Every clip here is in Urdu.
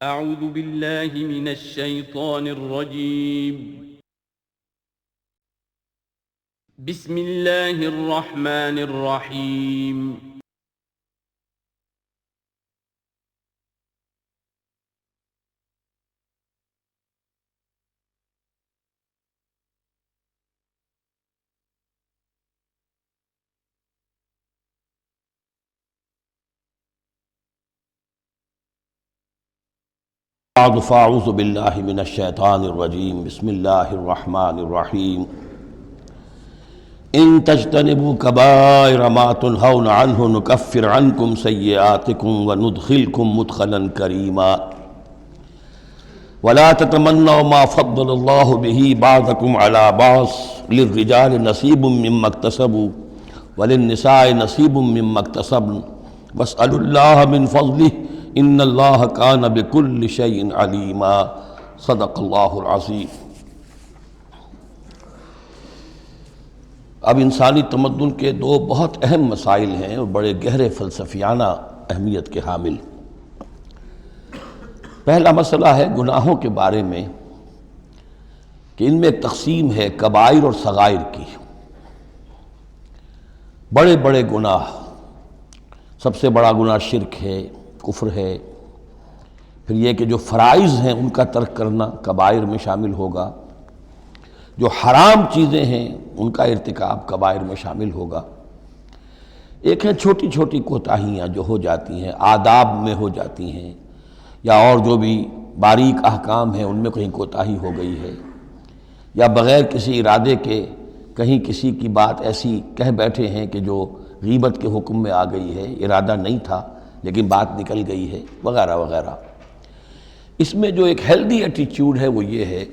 اعوذ باللہ من الشیطان الرجیم بسم اللہ الرحمن الرحیم بعد فاعوذ باللہ من الشیطان الرجیم بسم اللہ الرحمن الرحیم ان تجتنبوا کبائر ما تنہون عنہ نکفر عنکم سیئاتکم وندخلکم مدخلا کریما ولا تتمنوا ما فضل اللہ به بعضکم علی بعض للرجال نصیب مما اکتسبوا وللنساء نصیب مما اکتسبن واسألوا اللہ من فضلہ ان اللہ کان بکل شیء علیما صدق اللہ العظیم۔ اب انسانی تمدن کے دو بہت اہم مسائل ہیں اور بڑے گہرے فلسفیانہ اہمیت کے حامل۔ پہلا مسئلہ ہے گناہوں کے بارے میں کہ ان میں ایک تقسیم ہے کبائر اور صغائر کی۔ بڑے بڑے گناہ، سب سے بڑا گناہ شرک ہے، کفر ہے، پھر یہ کہ جو فرائض ہیں ان کا ترک کرنا کبائر میں شامل ہوگا، جو حرام چیزیں ہیں ان کا ارتکاب کبائر میں شامل ہوگا۔ ایک ہے چھوٹی چھوٹی کوتاہیاں جو ہو جاتی ہیں، آداب میں ہو جاتی ہیں، یا اور جو بھی باریک احکام ہیں ان میں کہیں کوتاہی ہو گئی ہے، یا بغیر کسی ارادے کے کہیں کسی کی بات ایسی کہہ بیٹھے ہیں کہ جو غیبت کے حکم میں آ گئی ہے، ارادہ نہیں تھا لیکن بات نکل گئی ہے، وغیرہ وغیرہ۔ اس میں جو ایک ہیلدی ایٹیچیوڈ ہے وہ یہ ہے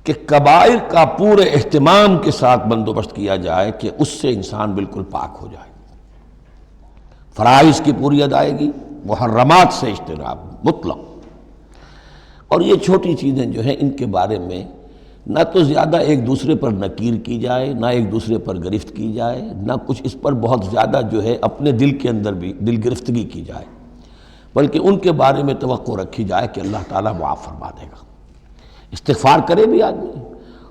کہ کبائر کا پورے اہتمام کے ساتھ بندوبست کیا جائے کہ اس سے انسان بالکل پاک ہو جائے۔ فرائض کی پوری ادائیگی، محرمات سے اجتناب مطلق۔ اور یہ چھوٹی چیزیں جو ہیں ان کے بارے میں نہ تو زیادہ ایک دوسرے پر نکیر کی جائے، نہ ایک دوسرے پر گرفت کی جائے، نہ کچھ اس پر بہت زیادہ جو ہے اپنے دل کے اندر بھی دل گرفتگی کی جائے، بلکہ ان کے بارے میں توقع رکھی جائے کہ اللہ تعالیٰ معاف فرما دے گا۔ استغفار کرے بھی آدمی،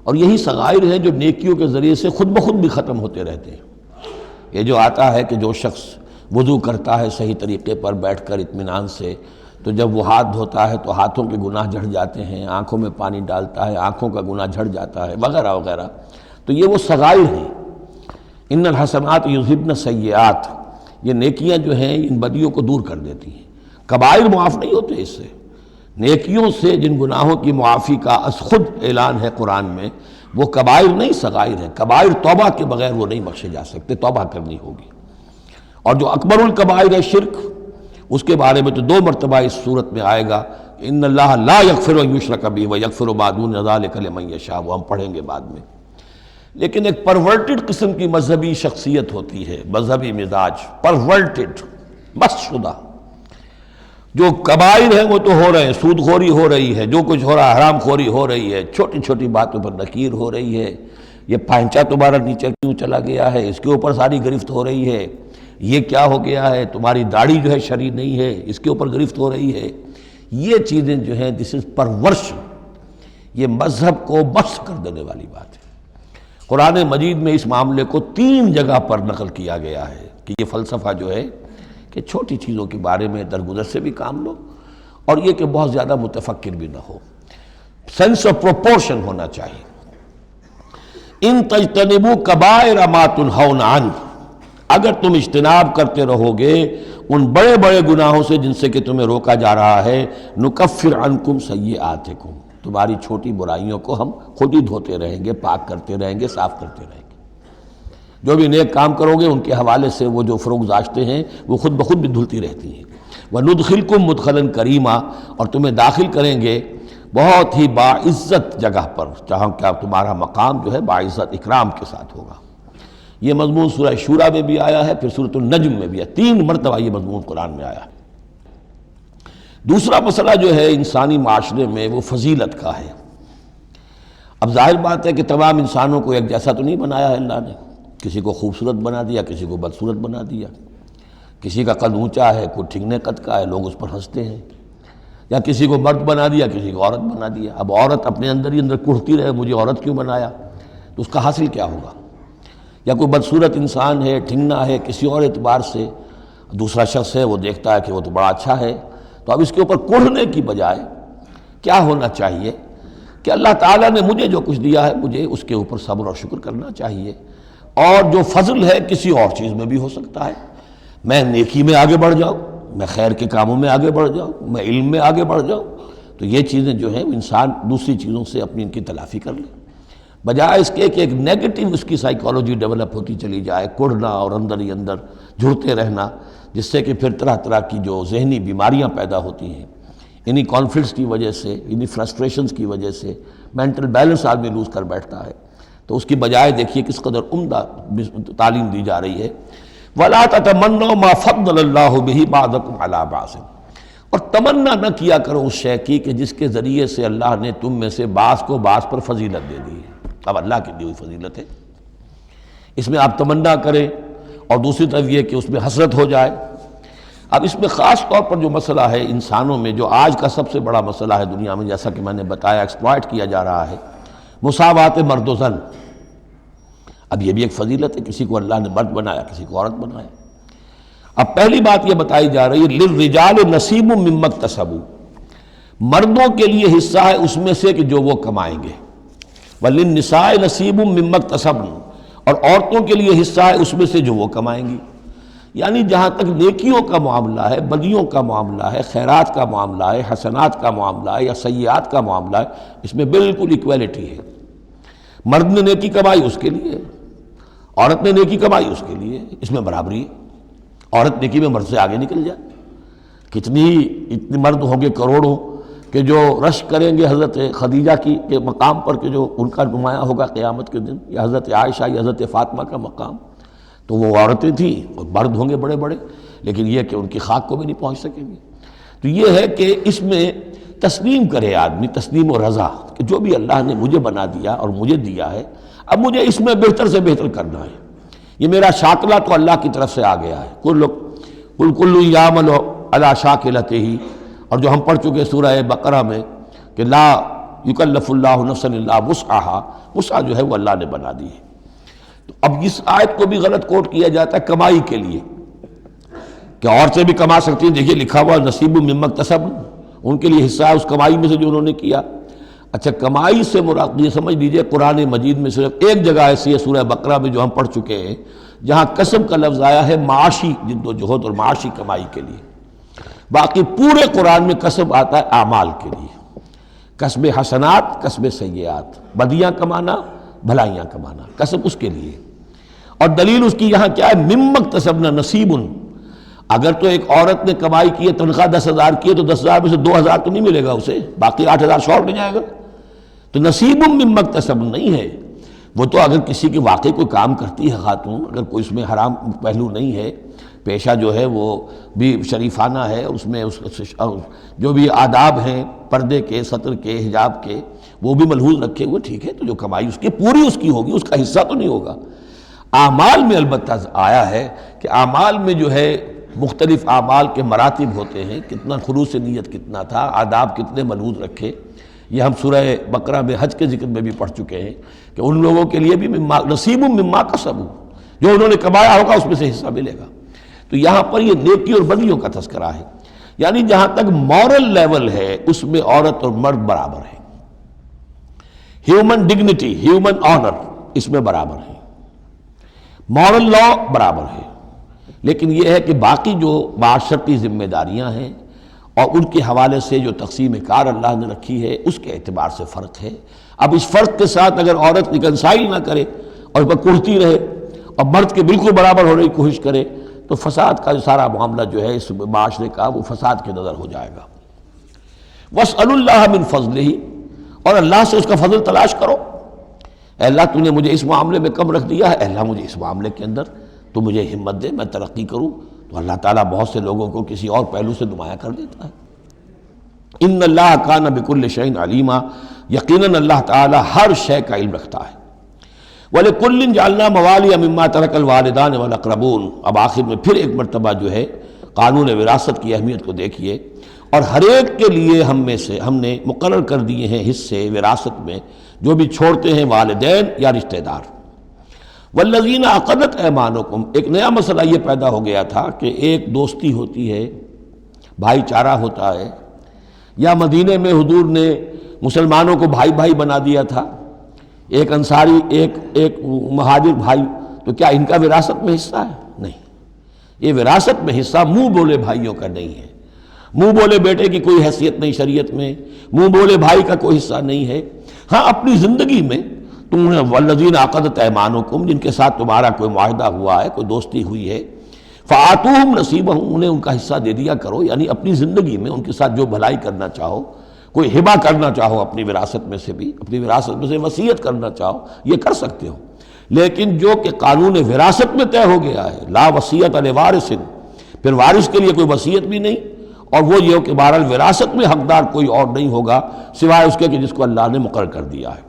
اور یہی صغائر ہیں جو نیکیوں کے ذریعے سے خود بخود بھی ختم ہوتے رہتے ہیں۔ یہ جو آتا ہے کہ جو شخص وضو کرتا ہے صحیح طریقے پر بیٹھ کر اطمینان سے، تو جب وہ ہاتھ دھوتا ہے تو ہاتھوں کے گناہ جھڑ جاتے ہیں، آنکھوں میں پانی ڈالتا ہے آنکھوں کا گناہ جھڑ جاتا ہے، وغیرہ وغیرہ۔ تو یہ وہ صغائر ہیں۔ ان الحسنات یذہبن السیئات، یہ نیکیاں جو ہیں ان بدیوں کو دور کر دیتی ہیں۔ کبائر معاف نہیں ہوتے اس سے۔ نیکیوں سے جن گناہوں کی معافی کا از خود اعلان ہے قرآن میں، وہ کبائر نہیں صغائر ہیں۔ کبائر توبہ کے بغیر وہ نہیں بخشے جا سکتے، توبہ کرنی ہوگی۔ اور جو اکبر الکبائر ہے شرک، اس کے بارے میں تو 2 مرتبہ اس صورت میں آئے گا، ان اللہ لا یغفر ان یشرک بہ ویغفر ما دون ذلک لمن یشاء، وہ ہم پڑھیں گے بعد میں۔ لیکن ایک پرورٹڈ قسم کی مذہبی شخصیت ہوتی ہے، مذہبی مزاج، پرورٹڈ، مست شدہ۔ جو کبائر ہیں وہ تو ہو رہے ہیں، سود خوری ہو رہی ہے، جو کچھ ہو رہا ہے، حرام خوری ہو رہی ہے، چھوٹی چھوٹی باتوں پر نکیر ہو رہی ہے، یہ پائنچا تمہارا نیچے کیوں چلا گیا ہے، اس کے اوپر ساری گرفت ہو رہی ہے، یہ کیا ہو گیا ہے، تمہاری داڑھی جو ہے شرعی نہیں ہے، اس کے اوپر گرفت ہو رہی ہے۔ یہ چیزیں جو ہیں دس از پرورشن، یہ مذہب کو مست کر دینے والی بات ہے۔ قرآن مجید میں اس معاملے کو 3 جگہ پر نقل کیا گیا ہے کہ یہ فلسفہ جو ہے کہ چھوٹی چیزوں کے بارے میں درگزر سے بھی کام لو، اور یہ کہ بہت زیادہ متفکر بھی نہ ہو، سینس آف پروپورشن ہونا چاہیے۔ ان تجتنبوا کبائر ما تنہون عنہ، اگر تم اجتناب کرتے رہو گے ان بڑے بڑے گناہوں سے جن سے کہ تمہیں روکا جا رہا ہے، نکفر عنکم سیئاتکم، تمہاری چھوٹی برائیوں کو ہم خود ہی دھوتے رہیں گے، پاک کرتے رہیں گے، صاف کرتے رہیں گے۔ جو بھی نیک کام کرو گے ان کے حوالے سے وہ جو فروگزاشتیں ہیں وہ خود بخود بھی دھلتی رہتی ہیں۔ وندخلکم مدخلا کریما، اور تمہیں داخل کریں گے بہت ہی باعزت جگہ پر، جہاں کیا تمہارا مقام جو ہے باعزت اکرام کے ساتھ ہوگا۔ یہ مضمون سورہ شورى میں بھی آیا ہے، پھر سورۃ النجم میں بھی ہے، 3 مرتبہ یہ مضمون قرآن میں آیا ہے۔ دوسرا مسئلہ جو ہے انسانی معاشرے میں وہ فضیلت کا ہے۔ اب ظاہر بات ہے کہ تمام انسانوں کو ایک جیسا تو نہیں بنایا ہے اللہ نے، کسی کو خوبصورت بنا دیا، کسی کو بدصورت بنا دیا، کسی کا قد اونچا ہے، کوئی ٹھگنے قد کا ہے، لوگ اس پر ہنستے ہیں۔ یا کسی کو مرد بنا دیا، کسی کو عورت بنا دیا۔ اب عورت اپنے اندر ہی اندر کڑھتی رہے، مجھے عورت کیوں بنایا، تو اس کا حاصل کیا ہوگا؟ یا کوئی بدصورت انسان ہے، ٹھنگنا ہے کسی اور اعتبار سے، دوسرا شخص ہے وہ دیکھتا ہے کہ وہ تو بڑا اچھا ہے، تو اب اس کے اوپر کڑھنے کی بجائے کیا ہونا چاہیے کہ اللہ تعالیٰ نے مجھے جو کچھ دیا ہے مجھے اس کے اوپر صبر اور شکر کرنا چاہیے، اور جو فضل ہے کسی اور چیز میں بھی ہو سکتا ہے، میں نیکی میں آگے بڑھ جاؤں، میں خیر کے کاموں میں آگے بڑھ جاؤں، میں علم میں آگے بڑھ جاؤں، تو یہ چیزیں جو ہیں انسان دوسری چیزوں سے اپنی ان کی تلافی کر لے، بجائے اس کے کہ ایک نیگیٹو اس کی سائیکالوجی ڈیولپ ہوتی چلی جائے، کڑھنا اور اندر ہی اندر جھڑتے رہنا، جس سے کہ پھر طرح طرح کی جو ذہنی بیماریاں پیدا ہوتی ہیں، انہی کانفلکٹس کی وجہ سے، انہی فرسٹریشنز کی وجہ سے مینٹل بیلنس آدمی لوز کر بیٹھتا ہے۔ تو اس کی بجائے دیکھیے کس قدر عمدہ تعلیم دی جا رہی ہے، وَلَا تَتَمَنَّوْا مَا فَضَّلَ اللَّهُ بِهِ بَعْضَكُمْ عَلَىٰ بَعْضٍ، اور تمنا نہ کیا کرو اس شے کی کہ جس کے ذریعے سے اللہ نے تم میں سے بعض کو بعض پر فضیلت دے دی ہے۔ اب اللہ کی دی ہوئی فضیلت ہے، اس میں آپ تمنا کریں، اور دوسری طرف یہ کہ اس میں حسرت ہو جائے۔ اب اس میں خاص طور پر جو مسئلہ ہے انسانوں میں، جو آج کا سب سے بڑا مسئلہ ہے دنیا میں، جیسا کہ میں نے بتایا ایکسپلائٹ کیا جا رہا ہے، مساوات مرد و زن۔ اب یہ بھی ایک فضیلت ہے، کسی کو اللہ نے مرد بنایا، کسی کو عورت بنایا۔ اب پہلی بات یہ بتائی جا رہی ہے للرجال نصیب مما اکتسبوا، مردوں کے لیے حصہ ہے اس میں سے کہ جو وہ کمائیں گے، وللنساء نصیب مما اکتسبن، اور عورتوں کے لیے حصہ ہے اس میں سے جو وہ کمائیں گی۔ یعنی جہاں تک نیکیوں کا معاملہ ہے، بدیوں کا معاملہ ہے، خیرات کا معاملہ ہے، حسنات کا معاملہ ہے یا سیئات کا معاملہ ہے، اس میں بالکل ایکویلٹی ہے۔ مرد نے نیکی کمائی اس کے لیے، عورت نے نیکی کمائی اس کے لیے، اس میں برابری ہے۔ عورت نیکی میں مرد سے آگے نکل جائے، اتنے مرد ہوں گے کروڑوں کہ جو رش کریں گے حضرت خدیجہ کے مقام پر کہ جو ان کا نمایاں ہوگا قیامت کے دن، یا حضرت عائشہ یا حضرت فاطمہ کا مقام، تو وہ عورتیں تھیں اور مرد ہوں گے بڑے بڑے، لیکن یہ کہ ان کی خاک کو بھی نہیں پہنچ سکیں گے۔ تو یہ ہے کہ اس میں تسلیم کرے آدمی، تسلیم و رضا کہ جو بھی اللہ نے مجھے بنا دیا اور مجھے دیا ہے، اب مجھے اس میں بہتر سے بہتر کرنا ہے۔ یہ میرا شاکلہ تو اللہ کی طرف سے آ گیا ہے، کل یعمل علی شاکلتہ، اور جو ہم پڑھ چکے سورہ بقرہ میں کہ لا یکلف اللہ نفسا الا وسعہا، وسع جو ہے وہ اللہ نے بنا دی ہے۔ تو اب اس آیت کو بھی غلط کوٹ کیا جاتا ہے کمائی کے لیے کہ عورتیں بھی کما سکتی ہیں، دیکھیے لکھا ہوا نصیب مما اکتسبن، ان کے لیے حصہ ہے اس کمائی میں سے جو انہوں نے کیا۔ اچھا، کمائی سے مراد یہ سمجھ لیجئے قرآن مجید میں صرف ایک جگہ ایسی ہے سورہ بقرہ میں جو ہم پڑھ چکے ہیں جہاں کسب کا لفظ آیا ہے معاشی جد و جہد اور معاشی کمائی کے لیے، باقی پورے قرآن میں کسب آتا ہے اعمال کے لیے، کسب حسنات، کسب سیئات، بدیاں کمانا، بھلائیاں کمانا، کسب اس کے لیے۔ اور دلیل اس کی یہاں کیا ہے، مما اکتسبنا نصیب، اگر تو ایک عورت نے کمائی کی ہے، تنخواہ 10,000 کی ہے تو 10,000 میں سے 2,000 تو نہیں ملے گا اسے، باقی 8,000 شارٹ نہیں جائے گا، تو نصیب مما اکتسبن نہیں ہے وہ۔ تو اگر کسی کی واقعی کوئی کام کرتی ہے خاتون، اگر کوئی اس میں حرام پہلو نہیں ہے، پیشہ جو ہے وہ بھی شریفانہ ہے، اس میں جو بھی آداب ہیں پردے کے، سطر کے، حجاب کے، وہ بھی ملحوظ رکھے ہوئے، ٹھیک ہے، تو جو کمائی اس کی پوری اس کی ہوگی، اس کا حصہ تو نہیں ہوگا۔ اعمال میں البتہ آیا ہے کہ اعمال میں جو ہے مختلف اعمال کے مراتب ہوتے ہیں، کتنا خلوص نیت کتنا تھا، آداب کتنے ملحوظ رکھے، یہ ہم سورہ بقرہ میں حج کے ذکر میں بھی پڑھ چکے ہیں کہ ان لوگوں کے لیے بھی نصیب مما کسبوا، جو انہوں نے کمایا ہوگا اس میں سے حصہ ملے گا۔ تو یہاں پر یہ نیکی اور بدیوں کا تذکرہ ہے، یعنی جہاں تک مورل لیول ہے اس میں عورت اور مرد برابر ہیں، ہیومن ڈگنیٹی، ہیومن آنر اس میں برابر ہے، مورل لا برابر ہے، لیکن یہ ہے کہ باقی جو معاشرتی ذمہ داریاں ہیں اور ان کے حوالے سے جو تقسیم کار اللہ نے رکھی ہے اس کے اعتبار سے فرق ہے۔ اب اس فرق کے ساتھ اگر عورت ریکنسائل نہ کرے اور اس پر کڑھتی رہے اور مرد کے بالکل برابر ہونے کی کوشش کرے تو فساد کا سارا معاملہ جو ہے اس معاشرے کا وہ فساد کے نظر ہو جائے گا۔ وَاسْأَلُوا اللَّهَ مِنْ فَضْلِهِ، اور اللہ سے اس کا فضل تلاش کرو۔ اے اللہ تو نے مجھے اس معاملے میں کم رکھ دیا ہے، اے اللہ مجھے اس معاملے کے اندر تو مجھے ہمت دے، میں ترقی کروں، تو اللہ تعالیٰ بہت سے لوگوں کو کسی اور پہلو سے نمایاں کر دیتا ہے۔ ان اللہ کان بکل شیء علیما، یقیناً اللہ تعالیٰ ہر شے کا علم رکھتا ہے۔ وَلِكُلٍّ جَعَلْنَا مَوَالِيَ مِمَّا تَرَكَ الْوَالِدَانِ وَالْأَقْرَبُونَ، اب آخر میں پھر ایک مرتبہ جو ہے قانون وراثت کی اہمیت کو دیکھیے، اور ہر ایک کے لیے ہم نے مقرر کر دیے ہیں حصے وراثت میں جو بھی چھوڑتے ہیں والدین یا رشتہ دار۔ والذین عقدت ایمانکم، ایک نیا مسئلہ یہ پیدا ہو گیا تھا کہ ایک دوستی ہوتی ہے، بھائی چارہ ہوتا ہے، یا مدینے میں حضور نے مسلمانوں کو بھائی بھائی بنا دیا تھا، ایک انصاری ایک مہاجر بھائی، تو کیا ان کا وراثت میں حصہ ہے؟ نہیں، یہ وراثت میں حصہ منہ بولے بھائیوں کا نہیں ہے، منہ بولے بیٹے کی کوئی حیثیت نہیں شریعت میں، منہ بولے بھائی کا کوئی حصہ نہیں ہے۔ ہاں اپنی زندگی میں تم نے والذین عقدت ایمانکم، جن کے ساتھ تمہارا کوئی معاہدہ ہوا ہے، کوئی دوستی ہوئی ہے، فآتوہم نصیبہم، انہیں ان کا حصہ دے دیا کرو، یعنی اپنی زندگی میں ان کے ساتھ جو بھلائی کرنا چاہو، کوئی ہبہ کرنا چاہو اپنی وراثت میں سے بھی، اپنی وراثت میں سے وصیت کرنا چاہو، یہ کر سکتے ہو۔ لیکن جو کہ قانون وراثت میں طے ہو گیا ہے، لا وصیت لوارث، پھر وارث کے لیے کوئی وصیت بھی نہیں، اور وہ یہ کہ بہرحال وراثت میں حقدار کوئی اور نہیں ہوگا سوائے اس کے کہ جس کو اللہ نے مقرر کر دیا ہے۔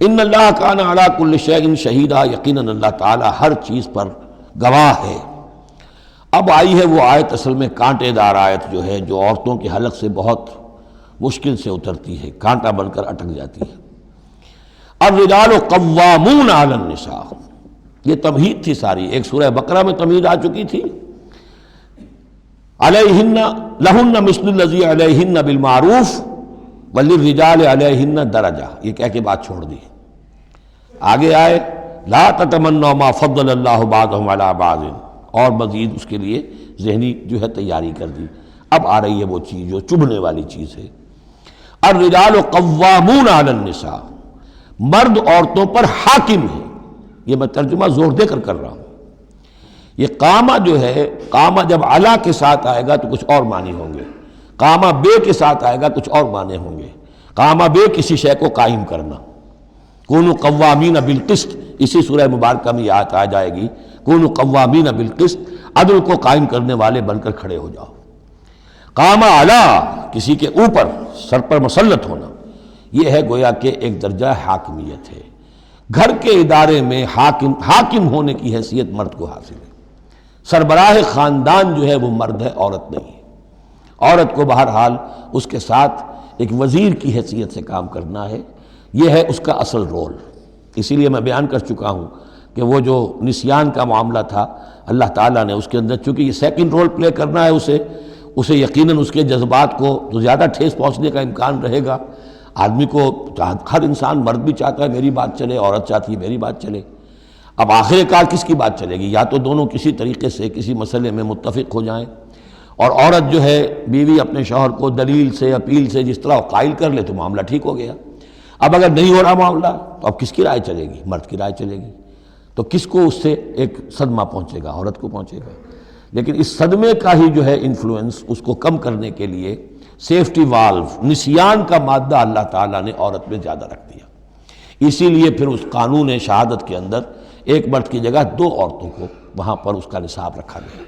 ان اللہ کان علی کل شیء شہیدا، یقیناً اللہ تعالیٰ ہر چیز پر گواہ ہے۔ اب آئی ہے وہ آیت، اصل میں کانٹے دار آیت جو ہے، جو عورتوں کے حلق سے بہت مشکل سے اترتی ہے، کانٹا بن کر اٹک جاتی ہے۔ الرجال قوامون علی النساء، یہ تمہید تھی ساری، ایک سورہ بقرہ میں تمہید آ چکی تھی، علیہن لہن مثل الذی علیہن بالمعروف وللرجال علیہن درجہ، یہ کہہ کے بات چھوڑ دی۔ آگے آئے لا تتمنوا ما فضل اللہ بعضهم علی بعض، اور مزید اس کے لیے ذہنی جو ہے تیاری کر دی۔ اب آ رہی ہے وہ چیز جو چبھنے والی چیز ہے۔ الرجال قوامون علی النساء، مرد عورتوں پر حاکم ہے۔ یہ میں ترجمہ زور دے کر رہا ہوں۔ یہ قامہ جو ہے، قامہ جب علا کے ساتھ آئے گا تو کچھ اور معنی ہوں گے، قامہ بے کے ساتھ آئے گا کچھ اور معنی ہوں گے۔ قامہ بے کسی شے کو قائم کرنا، کونوا قوامین بالقسط، اسی سورہ مبارکہ میں یہ آیت آ جائے گی، کونوا قوامین بالقسط، عدل کو قائم کرنے والے بن کر کھڑے ہو جاؤ۔ قامہ علا، کسی کے اوپر سر پر مسلط ہونا، یہ ہے گویا کہ ایک درجہ حاکمیت ہے۔ گھر کے ادارے میں حاکم ہونے کی حیثیت مرد کو حاصل ہے۔ سربراہ خاندان جو ہے وہ مرد ہے، عورت نہیں ہے۔ عورت کو بہرحال اس کے ساتھ ایک وزیر کی حیثیت سے کام کرنا ہے، یہ ہے اس کا اصل رول۔ اسی لیے میں بیان کر چکا ہوں کہ وہ جو نسیان کا معاملہ تھا، اللہ تعالیٰ نے اس کے اندر چونکہ یہ سیکنڈ رول پلے کرنا ہے اسے یقیناً اس کے جذبات کو تو زیادہ ٹھیس پہنچنے کا امکان رہے گا۔ آدمی کو ہر انسان، مرد بھی چاہتا ہے میری بات چلے، عورت چاہتی ہے میری بات چلے۔ اب آخر کار کس کی بات چلے گی؟ یا تو دونوں کسی طریقے سے کسی مسئلے میں متفق ہو جائیں، اور عورت جو ہے بیوی اپنے شوہر کو دلیل سے اپیل سے جس طرح قائل کر لے تو معاملہ ٹھیک ہو گیا۔ اب اگر نہیں ہو رہا معاملہ تو اب کس کی رائے چلے گی؟ مرد کی رائے چلے گی۔ تو کس کو اس سے ایک صدمہ پہنچے گا؟ عورت کو پہنچے گا۔ لیکن اس صدمے کا ہی جو ہے انفلوئنس، اس کو کم کرنے کے لیے سیفٹی والو، نسیان کا مادہ اللہ تعالیٰ نے عورت میں زیادہ رکھ دیا۔ اسی لیے پھر اس قانون شہادت کے اندر ایک مرد کی جگہ 2 عورتوں کو وہاں پر اس کا نصاب رکھا گیا۔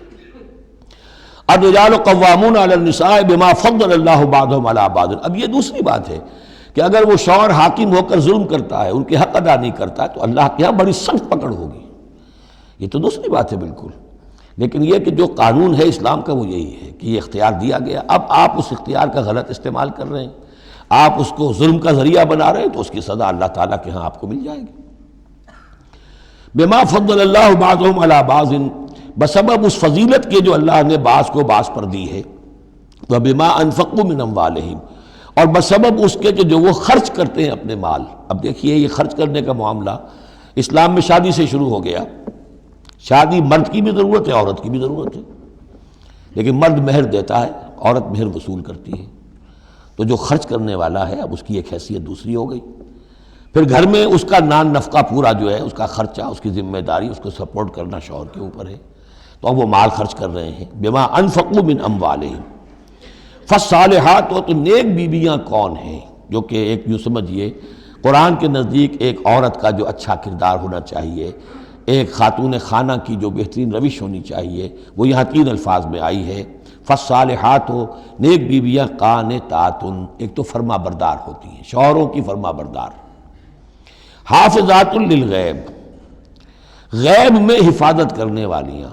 الرجال قوامون علی النساء بما فضل اللہ بعضهم علی بعض۔ اب یہ دوسری بات ہے کہ اگر وہ شوہر حاکم ہو کر ظلم کرتا ہے، ان کے حق ادا نہیں کرتا ہے، تو اللہ کے یہاں بڑی سخت پکڑ ہوگی۔ یہ تو دوسری بات ہے بالکل۔ لیکن یہ کہ جو قانون ہے اسلام کا وہ یہی ہے کہ یہ اختیار دیا گیا، اب آپ اس اختیار کا غلط استعمال کر رہے ہیں، آپ اس کو ظلم کا ذریعہ بنا رہے ہیں، تو اس کی سزا اللہ تعالیٰ کے ہاں آپ کو مل جائے گی۔ بما فضل اللہ بعضهم علی بعض، بسبب اس فضیلت کے جو اللہ نے بعض کو بعض پر دی ہے، وبما انفقوا من اموالہم، اور بسبب اس کے کہ جو وہ خرچ کرتے ہیں اپنے مال۔ اب دیکھیے یہ خرچ کرنے کا معاملہ اسلام میں شادی سے شروع ہو گیا۔ شادی مرد کی بھی ضرورت ہے، عورت کی بھی ضرورت ہے، لیکن مرد مہر دیتا ہے، عورت مہر وصول کرتی ہے۔ تو جو خرچ کرنے والا ہے اب اس کی ایک حیثیت دوسری ہو گئی۔ پھر گھر میں اس کا نان نفقہ پورا جو ہے، اس کا خرچہ، اس کی ذمہ داری، اس کو سپورٹ کرنا شوہر کے اوپر ہے، تو اب وہ مال خرچ کر رہے ہیں۔ بما انفقوا من اموالہم، فالصالحات، تو نیک بیویاں کون ہیں؟ جو کہ ایک یوں سمجھیے قرآن کے نزدیک ایک عورت کا جو اچھا کردار ہونا چاہیے، ایک خاتون خانہ کی جو بہترین روش ہونی چاہیے، وہ یہاں 3 الفاظ میں آئی ہے۔ فالصالحات، نیک بیویاں قانتات، ایک تو فرما بردار ہوتی ہیں، شوہروں کی فرما بردار۔ حافظات للغیب، غیب میں حفاظت کرنے والیاں،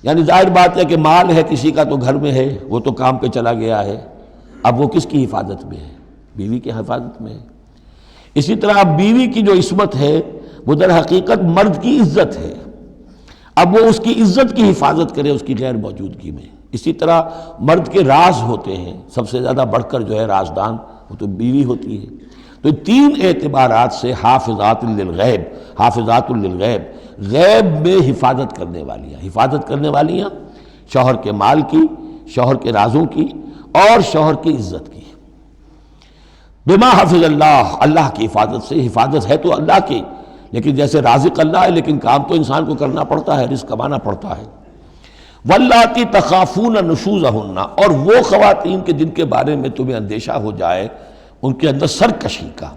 یعنی ظاہر بات ہے کہ مال ہے کسی کا تو گھر میں ہے، وہ تو کام پہ چلا گیا ہے، اب وہ کس کی حفاظت میں ہے؟ بیوی کی حفاظت میں ہے۔ اسی طرح اب بیوی کی جو عصمت ہے وہ در حقیقت مرد کی عزت ہے، اب وہ اس کی عزت کی حفاظت کرے اس کی غیر موجودگی میں۔ اسی طرح مرد کے راز ہوتے ہیں، سب سے زیادہ بڑھ کر جو ہے رازدان وہ تو بیوی ہوتی ہے۔ تو تین اعتبارات سے حافظات للغیب، حافظات للغیب، غیب میں حفاظت کرنے والیاں شوہر کے مال کی، شوہر کے رازوں کی اور شوہر کی عزت کی۔ بما حفظ اللہ، اللہ کی حفاظت سے، حفاظت ہے تو اللہ کی، لیکن جیسے رازق اللہ ہے لیکن کام تو انسان کو کرنا پڑتا ہے، رزق کمانا پڑتا ہے۔ واللاتی تخافون نشوزہن، اور وہ خواتین کے جن کے بارے میں تمہیں اندیشہ ہو جائے ان کے اندر سرکشی کا،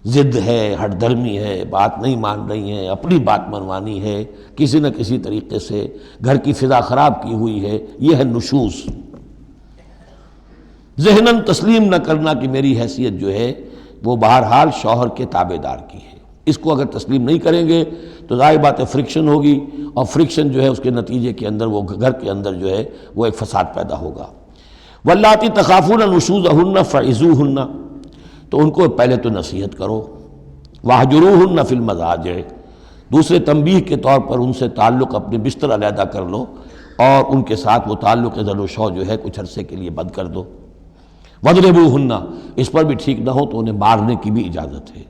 ضد ہے، ہٹ دھرمی ہے، بات نہیں مان رہی ہیں، اپنی بات منوانی ہے، کسی نہ کسی طریقے سے گھر کی فضا خراب کی ہوئی ہے، یہ ہے نشوز۔ ذہناً تسلیم نہ کرنا کہ میری حیثیت جو ہے وہ بہرحال شوہر کے تابع دار کی ہے، اس کو اگر تسلیم نہیں کریں گے تو ظاہر بات ہے فرکشن ہوگی، اور فرکشن جو ہے اس کے نتیجے کے اندر وہ گھر کے اندر جو ہے وہ ایک فساد پیدا ہوگا۔ واللاتی تخافون نشوزہن فعظوہن، تو ان کو پہلے تو نصیحت کرو، واہجروہن فی المضاجع، دوسرے تنبیہ کے طور پر ان سے تعلق اپنے بستر علیحدہ کر لو اور ان کے ساتھ وہ تعلق ذل و شو جو ہے کچھ عرصے کے لیے بند کر دو۔ وَاضْرِبُوهُنَّ، اس پر بھی ٹھیک نہ ہو تو انہیں مارنے کی بھی اجازت ہے۔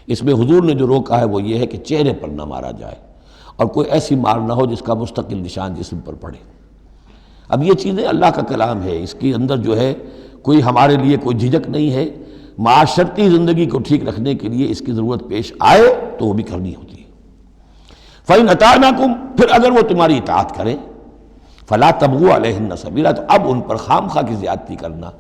اس میں حضور نے جو روکا ہے وہ یہ ہے کہ چہرے پر نہ مارا جائے اور کوئی ایسی مار نہ ہو جس کا مستقل نشان جسم پر پڑے۔ اب یہ چیزیں اللہ کا کلام ہے، اس کے اندر جو ہے کوئی ہمارے لیے کوئی جھجک نہیں ہے، معاشرتی زندگی کو ٹھیک رکھنے کے لیے اس کی ضرورت پیش آئے تو وہ بھی کرنی ہوتی ہے۔ فَإِنْ أَطَعْنَكُمْ، پھر اگر وہ تمہاری اطاعت کریں، فَلَا تَبْغُوا عَلَيْهِنَّ سَبِيلًا، تو اب ان پر خام خواہ کی زیادتی کرنا،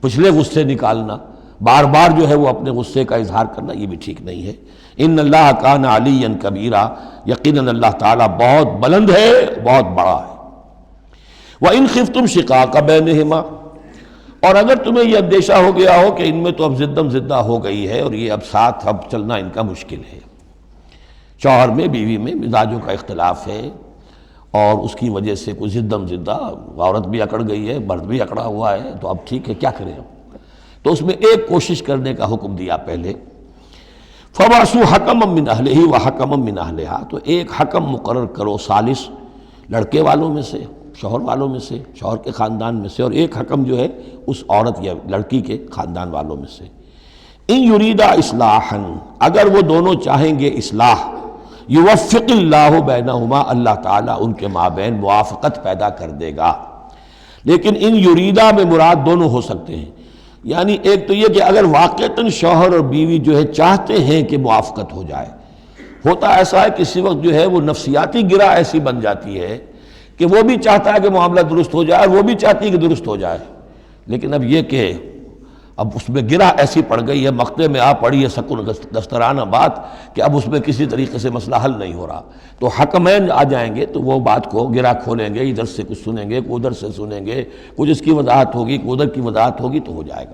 پچھلے غصے نکالنا، بار بار جو ہے وہ اپنے غصے کا اظہار کرنا، یہ بھی ٹھیک نہیں ہے۔ ان اللہ کان علیٰ کبیرا، یقیناً اللہ تعالیٰ بہت بلند ہے، بہت بڑا ہے۔ وَإِنْ خِفْتُمْ شِقَاقَ بَيْنِهِمَا، اور اگر تمہیں یہ اندیشہ ہو گیا ہو کہ ان میں تو اب زدم زدہ ہو گئی ہے اور یہ اب ساتھ اب چلنا ان کا مشکل ہے، شوہر میں بیوی میں مزاجوں کا اختلاف ہے اور اس کی وجہ سے کوئی زدم زدہ، عورت بھی اکڑ گئی ہے، مرد بھی اکڑا ہوا ہے، تو اب ٹھیک ہے کیا کریں ہم؟ تو اس میں ایک کوشش کرنے کا حکم دیا پہلے، فَبَعْثُوا حَكَمًا مِّنْ أَهْلِهِ وَحَكَمًا مِّنْ أَهْلِهَا، تو ایک حکم مقرر کرو ثالث، لڑکے والوں میں سے، شوہر والوں میں سے، شوہر کے خاندان میں سے، اور ایک حکم جو ہے اس عورت یا لڑکی کے خاندان والوں میں سے۔ ان یریدا اصلاحا، اگر وہ دونوں چاہیں گے اصلاح، یوفق اللہ بینہما، اللہ تعالیٰ ان کے مابین موافقت پیدا کر دے گا۔ لیکن ان یریدا میں مراد دونوں ہو سکتے ہیں، یعنی ایک تو یہ کہ اگر واقعتاً شوہر اور بیوی جو ہے چاہتے ہیں کہ موافقت ہو جائے، ہوتا ایسا ہے کسی وقت جو ہے وہ نفسیاتی گرہ ایسی بن جاتی ہے کہ وہ بھی چاہتا ہے کہ معاملہ درست ہو جائے اور وہ بھی چاہتی ہے کہ درست ہو جائے، لیکن اب یہ کہ اب اس میں گرہ ایسی پڑ گئی ہے، مقطع میں آ پڑی ہے سکون دسترانہ بات کہ اب اس میں کسی طریقے سے مسئلہ حل نہیں ہو رہا، تو حکمین آ جائیں گے تو وہ بات کو گرہ کھولیں گے، ادھر سے کچھ سنیں گے، ادھر سے سنیں گے، کچھ اس کی وضاحت ہوگی، ادھر کی وضاحت ہوگی تو ہو جائے گا۔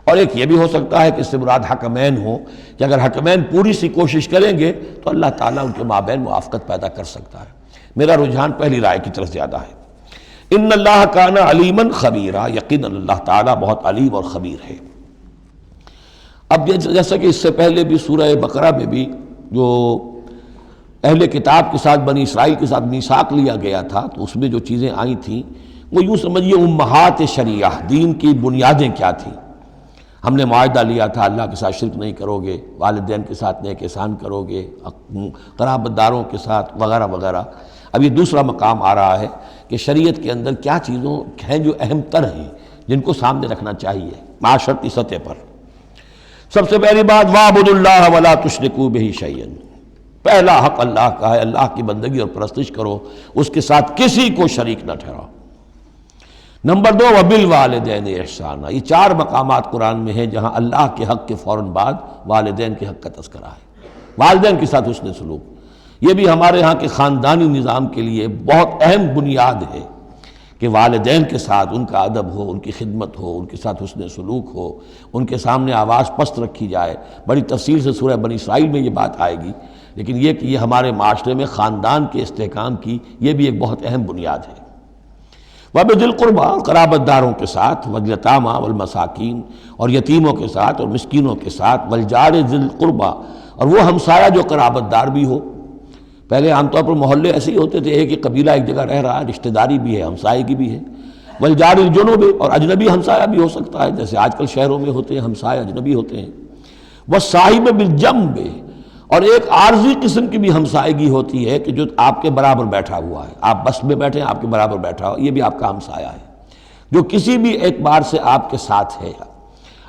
اور ایک یہ بھی ہو سکتا ہے کہ اس سے مراد حکمین ہو کہ اگر حکمین پوری سی کوشش کریں گے تو اللہ تعالیٰ ان کے مابین موافقت پیدا کر سکتا ہے۔ میرا رجحان پہلی رائے کی طرف زیادہ ہے۔ ان اللہ کان علیما خبیرا، یقیناً اللہ تعالیٰ بہت علیم اور خبیر ہے۔ اب جیسا کہ اس سے پہلے بھی سورہ بقرہ میں بھی جو اہل کتاب کے ساتھ بنی اسرائیل کے ساتھ میثاق لیا گیا تھا تو اس میں جو چیزیں آئی تھیں وہ یوں سمجھیے امہات شریعہ، دین کی بنیادیں کیا تھیں۔ ہم نے معاہدہ لیا تھا اللہ کے ساتھ شرک نہیں کرو گے، والدین کے ساتھ نیک احسان کرو گے، قرابت داروں کے ساتھ وغیرہ وغیرہ۔ اب یہ دوسرا مقام آ رہا ہے کہ شریعت کے اندر کیا چیزوں ہیں جو اہم تر ہیں جن کو سامنے رکھنا چاہیے معاشرتی سطح پر۔ سب سے پہلی بات وَاعْبُدُوا اللَّهَ وَلَا تُشْرِكُوا بِهِ شَيْئًا، پہلا حق اللہ کا ہے، اللہ کی بندگی اور پرستش کرو، اس کے ساتھ کسی کو شریک نہ ٹھہراؤ۔ نمبر 2 وَبِالْوَالِدَيْنِ إِحْسَانًا، یہ 4 مقامات قرآن میں ہیں جہاں اللہ کے حق کے فوراً بعد والدین کے حق کا تذکرہ ہے۔ والدین کے ساتھ حسن سلوک، یہ بھی ہمارے ہاں کے خاندانی نظام کے لیے بہت اہم بنیاد ہے کہ والدین کے ساتھ ان کا ادب ہو، ان کی خدمت ہو، ان کے ساتھ حسن سلوک ہو، ان کے سامنے آواز پست رکھی جائے۔ بڑی تفصیل سے سورہ بنی اسرائیل میں یہ بات آئے گی لیکن یہ کہ یہ ہمارے معاشرے میں خاندان کے استحکام کی یہ بھی ایک بہت اہم بنیاد ہے۔ وَبِذِي الْقُرْبَىٰ، اور قرابت داروں کے ساتھ، وَالْيَتَامَىٰ وَالْمَسَاکِین، اور یتیموں کے ساتھ اور مسکینوں کے ساتھ، وَالْجَارِ ذِي الْقُرْبَىٰ، اور وہ ہمسایہ جو قرابت دار بھی ہو۔ پہلے عام طور پر محلے ایسے ہی ہوتے تھے، ایک ہی قبیلہ ایک جگہ رہ رہا ہے، رشتہ داری بھی ہے، ہمسائے کی بھی ہے۔ وَالْجَارِ الْجُنُبِ، اور اجنبی ہمسایہ بھی ہو سکتا ہے، جیسے آج کل شہروں میں ہوتے ہیں ہمسائے اجنبی ہوتے ہیں۔ وَالصَّاحِبِ بِالْجَنبِ، اور ایک عارضی قسم کی بھی ہمسائیگی ہوتی ہے کہ جو آپ کے برابر بیٹھا ہوا ہے، آپ بس میں بیٹھے ہیں، آپ کے برابر بیٹھا ہوا، یہ بھی آپ کا ہمسایہ ہے، جو کسی بھی اعتبار سے آپ کے ساتھ ہے،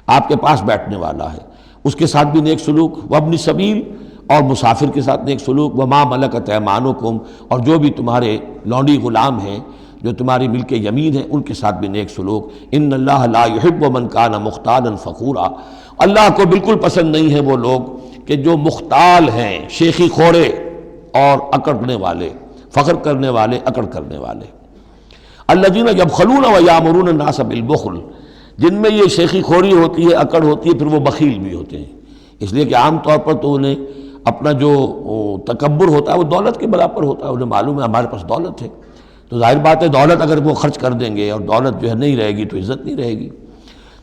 آپ کے پاس بیٹھنے والا ہے، اس کے ساتھ بھی نیک سلوک۔ وابن سبیل، اور مسافر کے ساتھ نیک سلوک۔ وما ملکت ایمانکم، اور جو بھی تمہارے لونڈی غلام ہیں، جو تمہاری ملک یمین ہیں، ان کے ساتھ بھی نیک سلوک۔ ان اللہ لا یحب من کان مختالا فخورا، اللہ کو بالکل پسند نہیں ہے وہ لوگ کہ جو مختال ہیں، شیخی خوڑے اور اکڑنے والے، فخر کرنے والے، اکڑ کرنے والے۔ الذین یبخلون ویامرون الناس بالبخل، جن میں یہ شیخی خوری ہوتی ہے، اکڑ ہوتی ہے، پھر وہ بخیل بھی ہوتے ہیں، اس لیے کہ عام طور پر تو انہیں اپنا جو تکبر ہوتا ہے وہ دولت کے برابر ہوتا ہے، انہیں معلوم ہے ہمارے پاس دولت ہے، تو ظاہر بات ہے دولت اگر وہ خرچ کر دیں گے اور دولت جو ہے نہیں رہے گی تو عزت نہیں رہے گی۔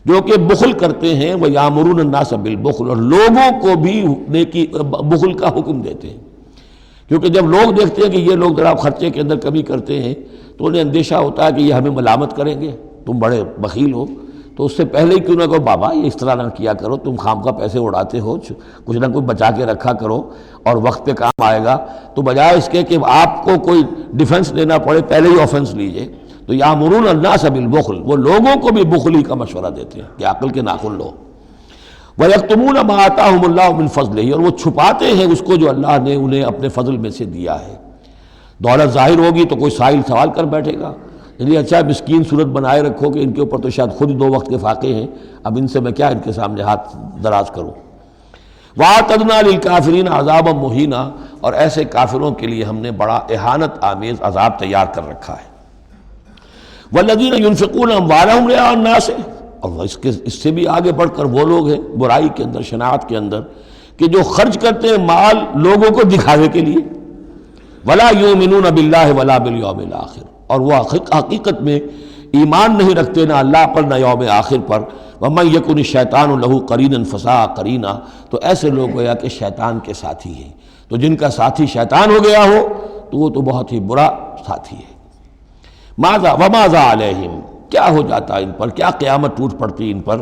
جو کہ بخل کرتے ہیں، وہ یامرون الناس بالبخل، اور لوگوں کو بھی نیکی بخل کا حکم دیتے ہیں، کیونکہ جب لوگ دیکھتے ہیں کہ یہ لوگ ذرا خرچے کے اندر کمی کرتے ہیں تو انہیں اندیشہ ہوتا ہے کہ یہ ہمیں ملامت کریں گے، تم بڑے بخیل ہو، تو اس سے پہلے ہی کیوں نہ کہو بابا یہ اس طرح نہ کیا کرو، تم خام پیسے اڑاتے ہو، کچھ نہ کچھ بچا کے رکھا کرو اور وقت پہ کام آئے گا، تو بجائے اس کے کہ آپ کو کوئی ڈیفنس لینا پڑے پہلے ہی آفنس لیجئے، تو یامرون الناس بالبخل، وہ لوگوں کو بھی بخلی کا مشورہ دیتے ہیں کہ عقل کے ناخن لو۔ وَيَكْتُمُونَ مَا آتَاهُمُ اللَّهُ مِنْ فَضْلِهِ، اور وہ چھپاتے ہیں اس کو جو اللہ نے انہیں اپنے فضل میں سے دیا ہے۔ دولت ظاہر ہوگی تو کوئی سائل سوال کر بیٹھے گا، یعنی اچھا مسکین صورت بنائے رکھو کہ ان کے اوپر تو شاید خود 2 وقت کے فاقے ہیں، اب ان سے میں کیا ان کے سامنے ہاتھ دراز کروں۔ وَأَعْتَدْنَا لِلْكَافِرِينَ عَذَابًا مُهِينًا، اور ایسے کافروں کے لیے ہم نے بڑا اہانت آمیز عذاب تیار کر رکھا ہے۔ وَالَّذِينَ يُنْفِقُونَ أَمْوَالَهُمْ رِئَاءَ النَّاسِ، اور اس سے بھی آگے بڑھ کر وہ لوگ ہیں برائی کے اندر، شناعت کے اندر، کہ جو خرچ کرتے ہیں مال لوگوں کو دکھاوے کے لیے۔ وَلَا يُؤْمِنُونَ بِاللَّهِ وَلَا بِالْيَوْمِ الْآخِرِ، اور وہ حقیقت میں ایمان نہیں رکھتے نہ اللہ پر نہ یوم آخر پر۔ وَمَن يَكُنِ الشَّيْطَانُ لَهُ قَرِينًا فَسَاءَ قَرِينًا، تو ایسے لوگ گویا کہ شیطان کے ساتھی ہیں، تو جن کا ساتھی شیطان ہو گیا ہو تو وہ تو بہت ہی برا ساتھی ہے۔ وَمَاذَا عَلَيْهِمْ، کیا ہو جاتا ان پر، کیا قیامت ٹوٹ پڑتی ان پر،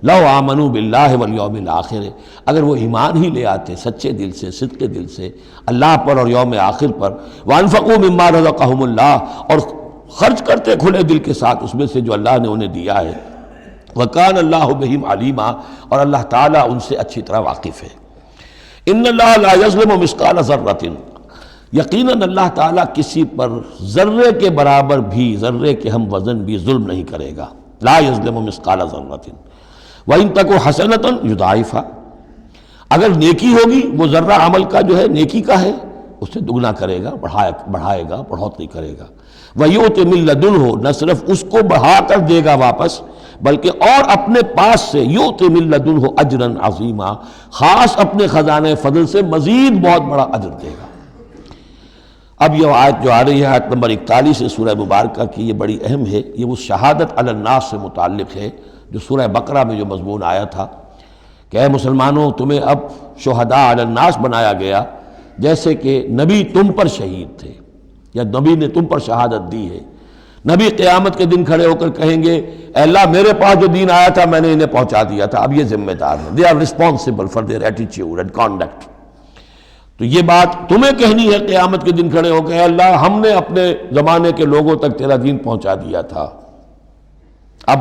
لو آمنوا باللہ والیوم الآخر، اگر وہ ایمان ہی لے آتے سچے دل سے، صدق دل سے اللہ پر اور یوم آخر پر، وانفقوا مما رزقہم اللہ، اور خرچ کرتے کھلے دل کے ساتھ اس میں سے جو اللہ نے انہیں دیا ہے، وکان اللہ بہم علیما، اور اللہ تعالیٰ ان سے اچھی طرح واقف ہے۔ ان اللہ لا یظلم مثقال ذرۃ، یقیناً اللہ تعالیٰ کسی پر ذرے کے برابر بھی، ذرے کے ہم وزن بھی ظلم نہیں کرے گا۔ لا یظلم مثقال ذرۃ وَإِن تَكُ حَسَنَةً یضاعفھا، اگر نیکی ہوگی وہ ذرہ عمل کا جو ہے نیکی کا ہے، اس سے دگنا کرے گا، بڑھائے گا، بڑھوتری کرے گا۔ وَيُؤْتِ مِن لَدُنْهُ، نہ صرف اس کو بڑھا کر دے گا واپس بلکہ اور اپنے پاس سے یؤتِ مِن لَدُنْهُ أَجْرًا عَظِیمًا، خاص اپنے خزانے فضل سے مزید بہت بڑا اجر دے گا۔ اب یہ آیت جو آ رہی ہے، آیت نمبر 41 سورہ مبارکہ کی، یہ بڑی اہم ہے، یہ وہ شہادت علی الناس سے متعلق ہے جو سورہ بقرہ میں جو مضمون آیا تھا کہ اے مسلمانوں تمہیں اب شہداء علی الناس بنایا گیا، جیسے کہ نبی تم پر شہید تھے یا نبی نے تم پر شہادت دی ہے۔ نبی قیامت کے دن کھڑے ہو کر کہیں گے اے اللہ میرے پاس جو دین آیا تھا میں نے انہیں پہنچا دیا تھا، اب یہ ذمہ دار ہیں، they are responsible for their attitude and conduct۔ تو یہ بات تمہیں کہنی ہے قیامت کے دن کھڑے ہو کے، اے اللہ ہم نے اپنے زمانے کے لوگوں تک تیرا دین پہنچا دیا تھا، اب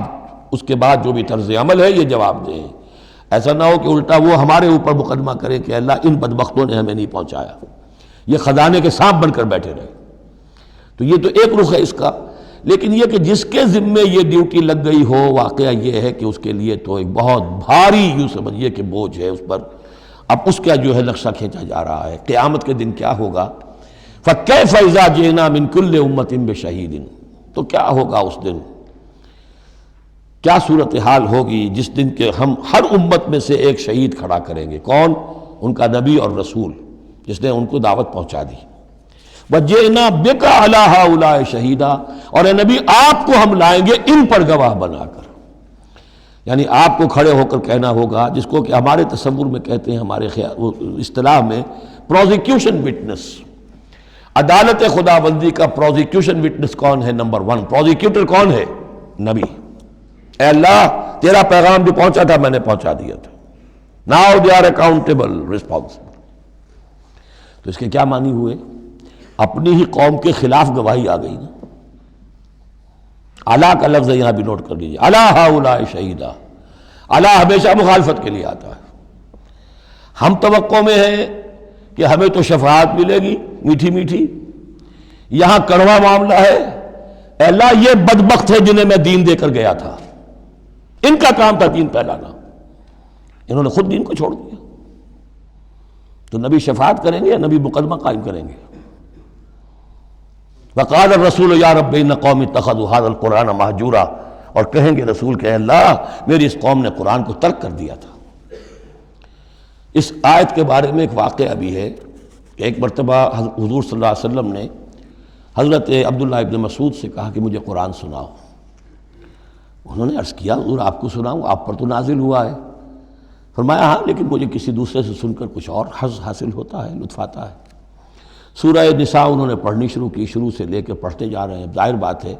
اس کے بعد جو بھی طرز عمل ہے یہ جواب دیں۔ ایسا نہ ہو کہ الٹا وہ ہمارے اوپر مقدمہ کرے کہ اللہ ان بدبختوں نے ہمیں نہیں پہنچایا، یہ خزانے کے سانپ بن کر بیٹھے رہے۔ تو یہ تو ایک رخ ہے اس کا، لیکن یہ کہ جس کے ذمے یہ ڈیوٹی لگ گئی ہو، واقعہ یہ ہے کہ اس کے لیے تو ایک بہت بھاری یوں سمجھیے کہ بوجھ ہے اس پر۔ اب اس کا جو ہے نقشہ کھینچا جا رہا ہے، قیامت کے دن کیا ہوگا۔ فَكَيْفَ إِذَا جِئْنَا مِن كُلِّ أُمَّةٍ بِشَهِيدٍ، تو کیا ہوگا اس دن، کیا صورتحال ہوگی جس دن کہ ہم ہر امت میں سے ایک شہید کھڑا کریں گے۔ کون؟ ان کا نبی اور رسول، جس نے ان کو دعوت پہنچا دی۔ وَجِئْنَا بِكَ عَلَىٰ هَٰؤُلَاءِ شَهِيدًا، اور اے نبی آپ کو ہم لائیں گے ان پر گواہ بنا کر، یعنی آپ کو کھڑے ہو کر کہنا ہوگا، جس کو کہ ہمارے تصور میں کہتے ہیں، ہمارے اصطلاح میں پروزیکیوشن وٹنس۔ عدالت خداوندی کا پروزیکیوشن وٹنس کون ہے؟ نمبر 1 پروزیکیوٹر کون ہے؟ نبی۔ اے اللہ تیرا پیغام جو پہنچا تھا میں نے پہنچا دیا تھا، now they are accountable responsible. تو اس کے کیا معنی ہوئے؟ اپنی ہی قوم کے خلاف گواہی آ گئی نا۔ علا کا لفظ یہاں بھی نوٹ کر لیجیے، علی ہؤلاء شہیدا۔ علی ہمیشہ مخالفت کے لیے آتا ہے۔ ہم توقع میں ہیں کہ ہمیں تو شفاعت ملے گی میٹھی میٹھی، یہاں کڑوا معاملہ ہے۔ اے اللہ یہ بدبخت ہے جنہیں میں دین دے کر گیا تھا، ان کا کام تھا دین پھیلانا، انہوں نے خود دین کو چھوڑ دیا۔ تو نبی شفاعت کریں گے یا نبی مقدمہ قائم کریں گے؟ وقال الرسول یا رب ان قوم اتخذوا هذا القرآن مہجورا، اور کہیں گے رسول کہ اللہ میری اس قوم نے قرآن کو ترک کر دیا تھا۔ اس آیت کے بارے میں ایک واقعہ بھی ہے کہ ایک مرتبہ حضور صلی اللہ علیہ وسلم نے حضرت عبداللہ ابن مسعود سے کہا کہ مجھے قرآن سناؤ۔ انہوں نے عرض کیا حضور آپ کو سناؤں؟ آپ پر تو نازل ہوا ہے۔ فرمایا ہاں لیکن مجھے کسی دوسرے سے سن کر کچھ اور حظ حاصل ہوتا ہے، لطف آتا ہے۔ سورہ نساء انہوں نے پڑھنی شروع کی، شروع سے لے کے پڑھتے جا رہے ہیں۔ ظاہر بات ہے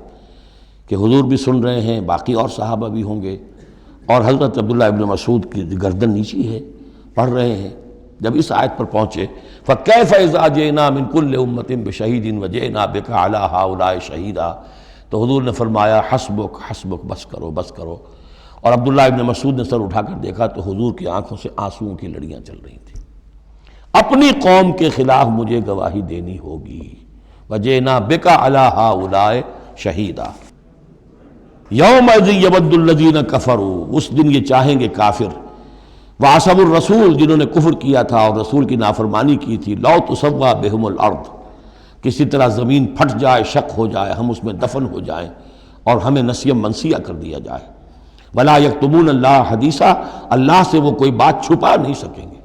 کہ حضور بھی سن رہے ہیں، باقی اور صحابہ بھی ہوں گے، اور حضرت عبداللہ ابن مسعود کی گردن نیچی ہے، پڑھ رہے ہیں۔ جب اس آیت پر پہنچے فَكَيْفَ إِذَا جِئْنَا مِن كُلِّ أُمَّةٍ بِشَهِيدٍ وَجِئْنَا بِكَ عَلَىٰ هَٰؤُلَاءِ شَهِيدًا، تو حضور نے فرمایا حسبک حسبک، بس کرو بس کرو۔ اور عبداللہ ابن مسعود نے سر اٹھا کر دیکھا تو حضور کی آنکھوں سے آنسوؤں کی لڑیاں چل رہی تھیں۔ اپنی قوم کے خلاف مجھے گواہی دینی ہوگی۔ وَجِئْنَا بِكَ عَلَىٰ هَٰؤُلَاءِ شَهِيدًا يَوْمَئِذٍ يَوَدُّ الَّذِينَ كَفَرُوا، اس دن یہ چاہیں گے کافر، وَعَصَوُا الرَّسُولَ جنہوں نے کفر کیا تھا اور رسول کی نافرمانی کی تھی، لَوْ تُسَوَّىٰ بِهُمُ الْأَرْضُ، کسی طرح زمین پھٹ جائے، شق ہو جائے، ہم اس میں دفن ہو جائیں اور ہمیں نسیم منسیہ کر دیا جائے۔ وَلَا يَكْتُمُونَ اللَّهَ حَدِيثًا، اللہ سے وہ کوئی بات چھپا نہیں سکیں گے۔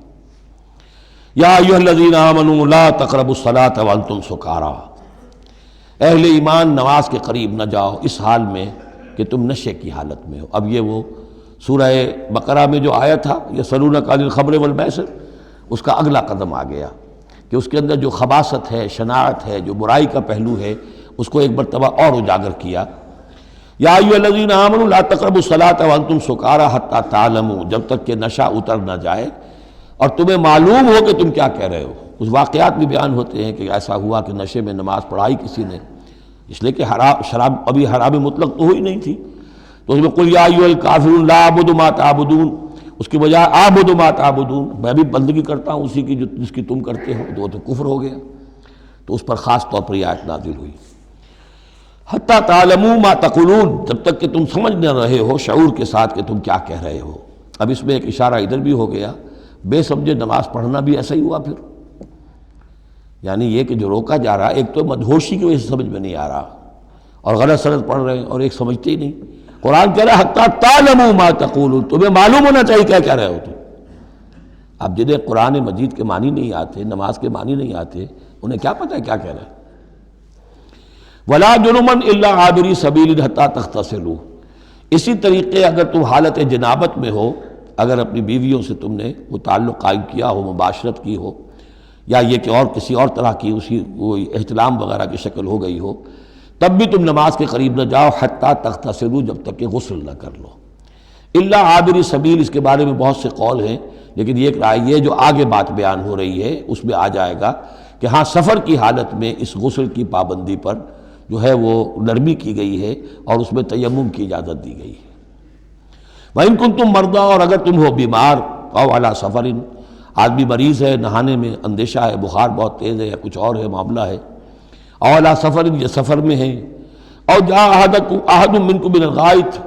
یا ایھا الذین آمنوا لا تقربوا الصلاۃ وانتم سکارى، اہل ایمان نماز کے قریب نہ جاؤ اس حال میں کہ تم نشے کی حالت میں ہو۔ اب یہ وہ سورہ بقرہ میں جو آیا تھا یسألونک عن الخمر والمیسر، اس کا اگلا قدم آ گیا کہ اس کے اندر جو خباثت ہے، شناعت ہے، جو برائی کا پہلو ہے، اس کو ایک مرتبہ اور اجاگر کیا۔ یا ایھا الذین آمنوا لا تقربوا الصلاۃ وانتم سکارى حتی تعلموا، جب تک کہ نشہ اتر نہ جائے اور تمہیں معلوم ہو کہ تم کیا کہہ رہے ہو۔ کچھ واقعات بھی بیان ہوتے ہیں کہ ایسا ہوا کہ نشے میں نماز پڑھائی کسی نے، اس لیے کہ شراب ابھی حرام مطلق تو ہوئی نہیں تھی، تو اس میں قل یا ایھا الکافرون لا اعبد ما تعبدون، اس کی بجائے اعبد ما تعبدون، میں بھی بندگی کرتا ہوں اسی کی جس کی تم کرتے ہو، تو وہ تو کفر ہو گیا۔ تو اس پر خاص طور پر یہ آیت نازل ہوئی، حتی تعلموا ما تقولون، جب تک کہ تم سمجھ نہ رہے ہو شعور کے ساتھ کہ تم کیا کہہ رہے ہو۔ اب اس میں ایک اشارہ ادھر بھی ہو گیا، بے سمجھے نماز پڑھنا بھی ایسا ہی ہوا پھر، یعنی یہ کہ جو روکا جا رہا ہے، ایک تو مدہوشی کی وجہ سے سمجھ میں نہیں آ رہا اور غلط سلط پڑھ رہے ہیں، اور ایک سمجھتے ہی نہیں۔ قرآن کہہ رہا ہے حتی تعلموا ما تقولون، تمہیں معلوم ہونا چاہیے کیا کہہ رہے ہو تم۔ اب جنہیں قرآن مجید کے معنی نہیں آتے، نماز کے معنی نہیں آتے، انہیں کیا پتہ ہے کیا کہہ رہے ہیں۔ وَلَا جُنُبًا إِلَّا عَابِرِي سَبِيلٍ حَتَّىٰ تَغْتَسِلُوا، اسی طریقے اگر تم حالت جنابت میں ہو، اگر اپنی بیویوں سے تم نے وہ تعلق قائم کیا ہو، مباشرت کی ہو، یا یہ کہ اور کسی اور طرح کی اسی وہ احتلام وغیرہ کی شکل ہو گئی ہو، تب بھی تم نماز کے قریب نہ جاؤ حتیٰ تغتسلوا، جب تک کہ غسل نہ کر لو۔ الا عابری سبیل، اس کے بارے میں بہت سے قول ہیں، لیکن ایک رائے یہ جو آگے بات بیان ہو رہی ہے اس میں آ جائے گا کہ ہاں سفر کی حالت میں اس غسل کی پابندی پر جو ہے وہ نرمی کی گئی ہے اور اس میں تیمم کی اجازت دی گئی ہے۔ وَإِن كُنتُم مَرْضَىٰ، اور اگر تم ہو بیمار، أَوْ عَلَىٰ سَفَرٍ، آدمی مریض ہے، نہانے میں اندیشہ ہے، بخار بہت تیز ہے یا کچھ اور ہے معاملہ ہے، أَوْ عَلَىٰ سَفَرٍ، یہ سفر میں ہے، أَوْ جَاءَ أَحَدٌ مِّنكُم مِّنَ الْغَائِطِ،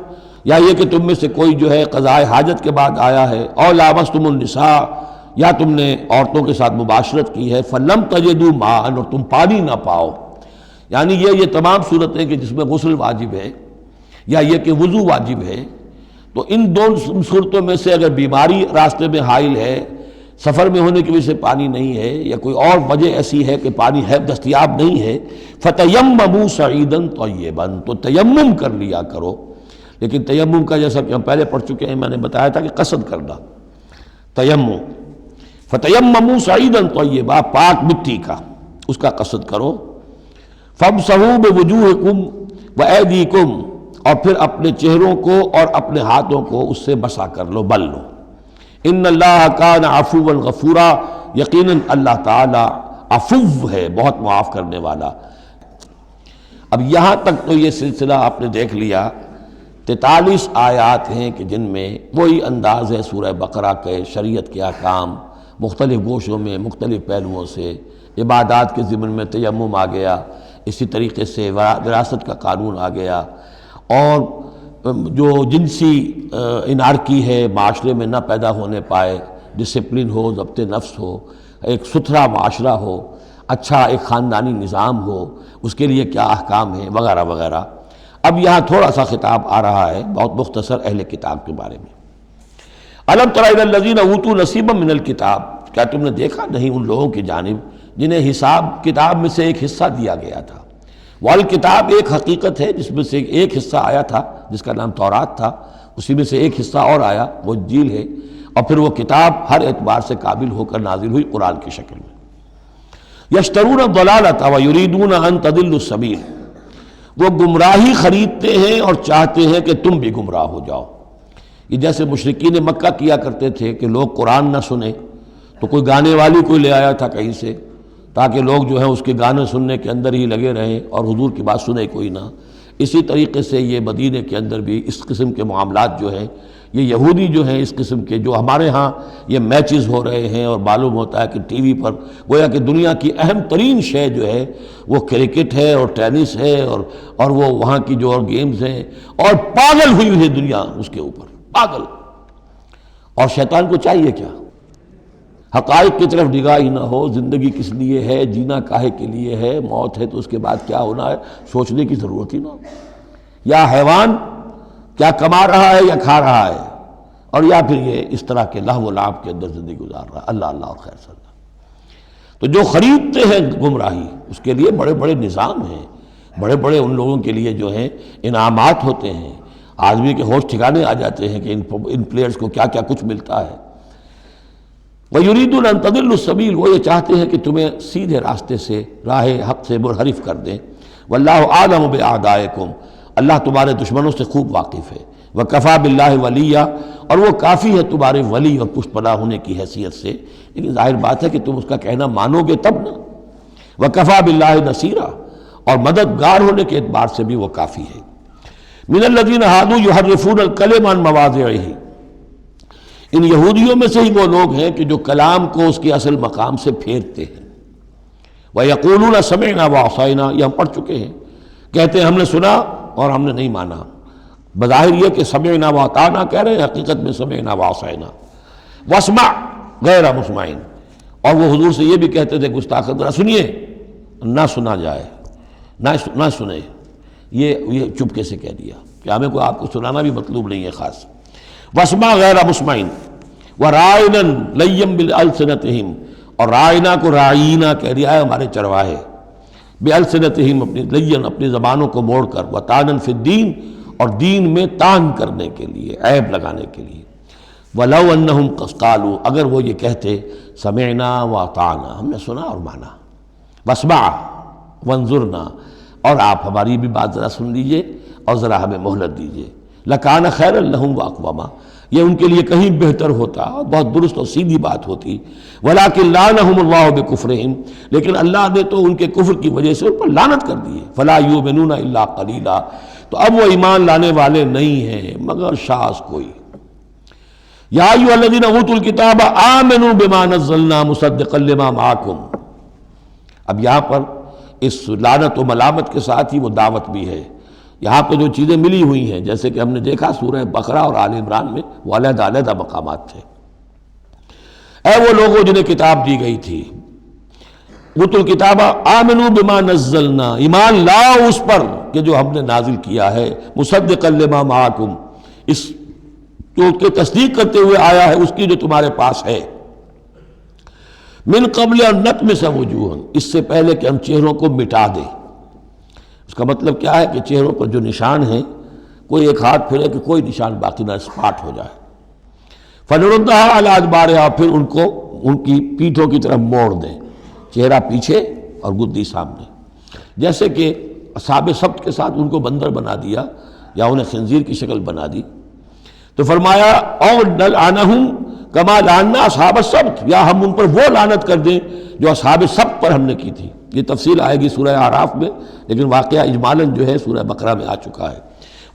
یا یہ کہ تم میں سے کوئی جو ہے قضاء حاجت کے بعد آیا ہے، أَوْ لَامَسْتُمُ النِّسَاءَ، یا تم نے عورتوں کے ساتھ مباشرت کی ہے، فَلَمْ تَجِدُوا مَاءً، اور تم پانی نہ پاؤ، یعنی یہ تمام صورتیں کہ جس میں غسل واجب ہے یا یہ کہ وضو واجب ہے، تو ان دونوں صورتوں میں سے اگر بیماری راستے میں حائل ہے سفر میں ہونے کی وجہ سے پانی نہیں ہے یا کوئی اور وجہ ایسی ہے کہ پانی ہے دستیاب نہیں ہے، فَتَيَمَّمُوا صَعِيدًا طَيِّبًا، تو تیمم کر لیا کرو. لیکن تیمم کا جیسا کہ ہم پہلے پڑھ چکے ہیں، میں نے بتایا تھا کہ قصد کرنا تیمم. فَتَيَمَّمُوا صَعِيدًا طَيِّبًا، پاک مٹی کا اس کا قصد کرو. فَامْسَحُوا بِوُجُوهِكُمْ وَأَيْدِيكُمْ، اور پھر اپنے چہروں کو اور اپنے ہاتھوں کو اس سے مسح کر لو، بل لو. ان اللہ کان عفوا غفورا، یقیناً اللہ تعالی عفو ہے، بہت معاف کرنے والا. اب یہاں تک تو یہ سلسلہ آپ نے دیکھ لیا. 43 آیات ہیں کہ جن میں وہی انداز ہے سورہ بقرہ کے، شریعت کے احکام مختلف گوشوں میں مختلف پہلوؤں سے. عبادات کے ضمن میں تیمم آ گیا، اسی طریقے سے وراثت کا قانون آ گیا، اور جو جنسی انارکی ہے معاشرے میں نہ پیدا ہونے پائے، ڈسپلن ہو، ضبط نفس ہو، ایک ستھرا معاشرہ ہو، اچھا ایک خاندانی نظام ہو، اس کے لیے کیا احکام ہیں وغیرہ وغیرہ. اب یہاں تھوڑا سا خطاب آ رہا ہے بہت مختصر اہل کتاب کے بارے میں. الم تر الی الذین اوتوا نصیبا من الکتاب، کیا تم نے دیکھا نہیں ان لوگوں کی جانب جنہیں حساب کتاب میں سے ایک حصہ دیا گیا تھا. والکتاب ایک حقیقت ہے جس میں سے ایک حصہ آیا تھا جس کا نام تورات تھا، اسی میں سے ایک حصہ اور آیا وہ انجیل ہے، اور پھر وہ کتاب ہر اعتبار سے قابل ہو کر نازل ہوئی قرآن کی شکل میں. یشترون الضلالۃ ویریدون ان تضلوا السبیل، وہ گمراہی خریدتے ہیں اور چاہتے ہیں کہ تم بھی گمراہ ہو جاؤ. یہ جیسے مشرکین مکہ کیا کرتے تھے کہ لوگ قرآن نہ سنیں تو کوئی گانے والی کوئی لے آیا تھا کہیں سے، تاکہ لوگ جو ہیں اس کے گانے سننے کے اندر ہی لگے رہیں اور حضور کی بات سنے کوئی نہ. اسی طریقے سے یہ مدینے کے اندر بھی اس قسم کے معاملات جو ہیں، یہ یہودی جو ہیں اس قسم کے، جو ہمارے ہاں یہ میچز ہو رہے ہیں اور معلوم ہوتا ہے کہ ٹی وی پر گویا کہ دنیا کی اہم ترین شے جو ہے وہ کرکٹ ہے اور ٹینس ہے اور وہ وہاں کی جو اور گیمز ہیں، اور پاگل ہوئی ہے دنیا اس کے اوپر، پاگل. اور شیطان کو چاہیے کیا؟ حقائق کی طرف نگاہ ہی نہ ہو. زندگی کس لیے ہے، جینا کاہے کے لیے ہے، موت ہے تو اس کے بعد کیا ہونا ہے، سوچنے کی ضرورت ہی نہ ہو. یا حیوان کیا کما رہا ہے یا کھا رہا ہے، اور یا پھر یہ اس طرح کے لہو و لعب کے اندر زندگی گزار رہا ہے. اللہ اللہ اور خیر صلی اللہ. تو جو خریدتے ہیں گمراہی، اس کے لیے بڑے بڑے نظام ہیں، بڑے بڑے ان لوگوں کے لیے جو ہیں انعامات ہوتے ہیں. آدمی کے ہوش ٹھکانے آ جاتے ہیں کہ ان پلیئرز کو کیا کیا کچھ ملتا ہے. وَيُرِيدُونَ أَن تَضِلُّوا السَّبِيلَ، وہ یہ چاہتے ہیں کہ تمہیں سیدھے راستے سے، راہ حق سے منحرف کر دیں. وَاللَّهُ أَعْلَمُ بِأَعْدَائِكُمْ، اللہ تمہارے دشمنوں سے خوب واقف ہے. وَكَفَى بِاللَّهِ وَلِيًّا، اور وہ کافی ہے تمہارے ولی اور پشت پناہ ہونے کی حیثیت سے. لیکن ظاہر بات ہے کہ تم اس کا کہنا مانو گے تب نا. وَكَفَى بِاللَّهِ نَصِيرًا، اور مددگار ہونے کے اعتبار سے بھی وہ کافی ہے. مِنَ الَّذِينَ هَادُوا يُحَرِّفُونَ الْكَلِمَ عَن مَّوَاضِعِهِ، ان یہودیوں میں سے ہی وہ لوگ ہیں کہ جو کلام کو اس کے اصل مقام سے پھیرتے ہیں. وَيَقُولُونَ سَمِعْنَا وَعَصَيْنَا، یہ ہم پڑھ چکے ہیں، کہتے ہیں ہم نے سنا اور ہم نے نہیں مانا. بظاہر یہ کہ سمعنا وَأَطَعْنَا کہہ رہے ہیں، حقیقت میں سمعنا وَعَصَيْنَا. وَاسْمَعْ غَيْرَ مُسْمَعٍ، اور وہ حضور سے یہ بھی کہتے تھے گستاخ ذرا سنیے، نہ سنا جائے، نہ سنے. یہ چپکے سے کہہ دیا کہ ہمیں کوئی آپ کو سنانا بھی مطلوب نہیں ہے خاص. وَاسْمَعْ غَيْرَ مُسْمَعٍ وَرَاعِنًا لَيًّا بِأَلْسِنَتِهِمْ، اور رائنا کو رائینا کہہ دیا ہے ہمارے چرواہے. بِأَلْسِنَتِهِمْ، اپنی لین اپنی زبانوں کو موڑ کر. وَطَعْنًا فِي الدِّينِ، اور دین میں طعن کرنے کے لیے، عیب لگانے کے لیے. وَلَوْ أَنَّهُمْ قَالُوا، اگر وہ یہ کہتے سمعنا وَأَطَعْنَا، ہم نے سنا اور مانا. وَاسْمَعْ وَانظُرْنَا، اور آپ ہماری بھی بات ذرا سن لیجئے اور ذرا ہمیں مہلت دیجئے. لَكَانَ خَيْرًا لَهُمْ وَأَقْوَمَ، یہ ان کے لیے کہیں بہتر ہوتا، بہت درست اور سیدھی بات ہوتی. وَلَكِنْ لَعَنَهُمُ اللَّهُ بِكُفْرِهِمْ، لیکن اللہ نے تو ان کے کفر کی وجہ سے ان پر لعنت کر دی ہے. فَلَا يُؤْمِنُونَ إِلَّا قَلِيلًا، تو اب وہ ایمان لانے والے نہیں ہیں مگر شاذ کوئی. یا ایھا الذین اوتوا الکتاب آمنوا بما نزلنا مصدقا لما معکم، اب یہاں پر اس لعنت و ملامت کے ساتھ ہی وہ دعوت بھی ہے. یہاں پہ جو چیزیں ملی ہوئی ہیں جیسے کہ ہم نے دیکھا سورہ بقرہ اور آل عمران میں وہ علیحدہ علیحدہ مقامات تھے. اے وہ لوگوں جنہیں کتاب دی گئی تھی، اوتوا الکتاب آمنوا بما نزلنا، ایمان لاؤ اس پر کہ جو ہم نے نازل کیا ہے. مصدقا لما معکم، اس جو کہ تصدیق کرتے ہوئے آیا ہے اس کی جو تمہارے پاس ہے. من قبل ان نطمس وجوہا، اس سے پہلے کہ ہم چہروں کو مٹا دیں۔ اس کا مطلب کیا ہے کہ چہروں پر جو نشان ہیں کوئی ایک ہاتھ پھرے کہ کوئی نشان باقی نہ، اسپاٹ ہو جائے۔ فنردھا علی ادبارہا، پھر ان کو ان کی پیٹھوں کی طرف موڑ دیں، چہرہ پیچھے اور گدی سامنے۔ جیسے کہ اصحاب سبت کے ساتھ ان کو بندر بنا دیا یا انہیں خنزیر کی شکل بنا دی، تو فرمایا او نلعنہم کما لعنا اصحاب السبت، یا ہم ان پر وہ لعنت کر دیں جو اصحاب سبت پر ہم نے کی تھی۔ یہ تفصیل آئے گی سورہ اعراف میں، لیکن واقعہ اجمالاً جو ہے سورہ بقرہ میں آ چکا ہے۔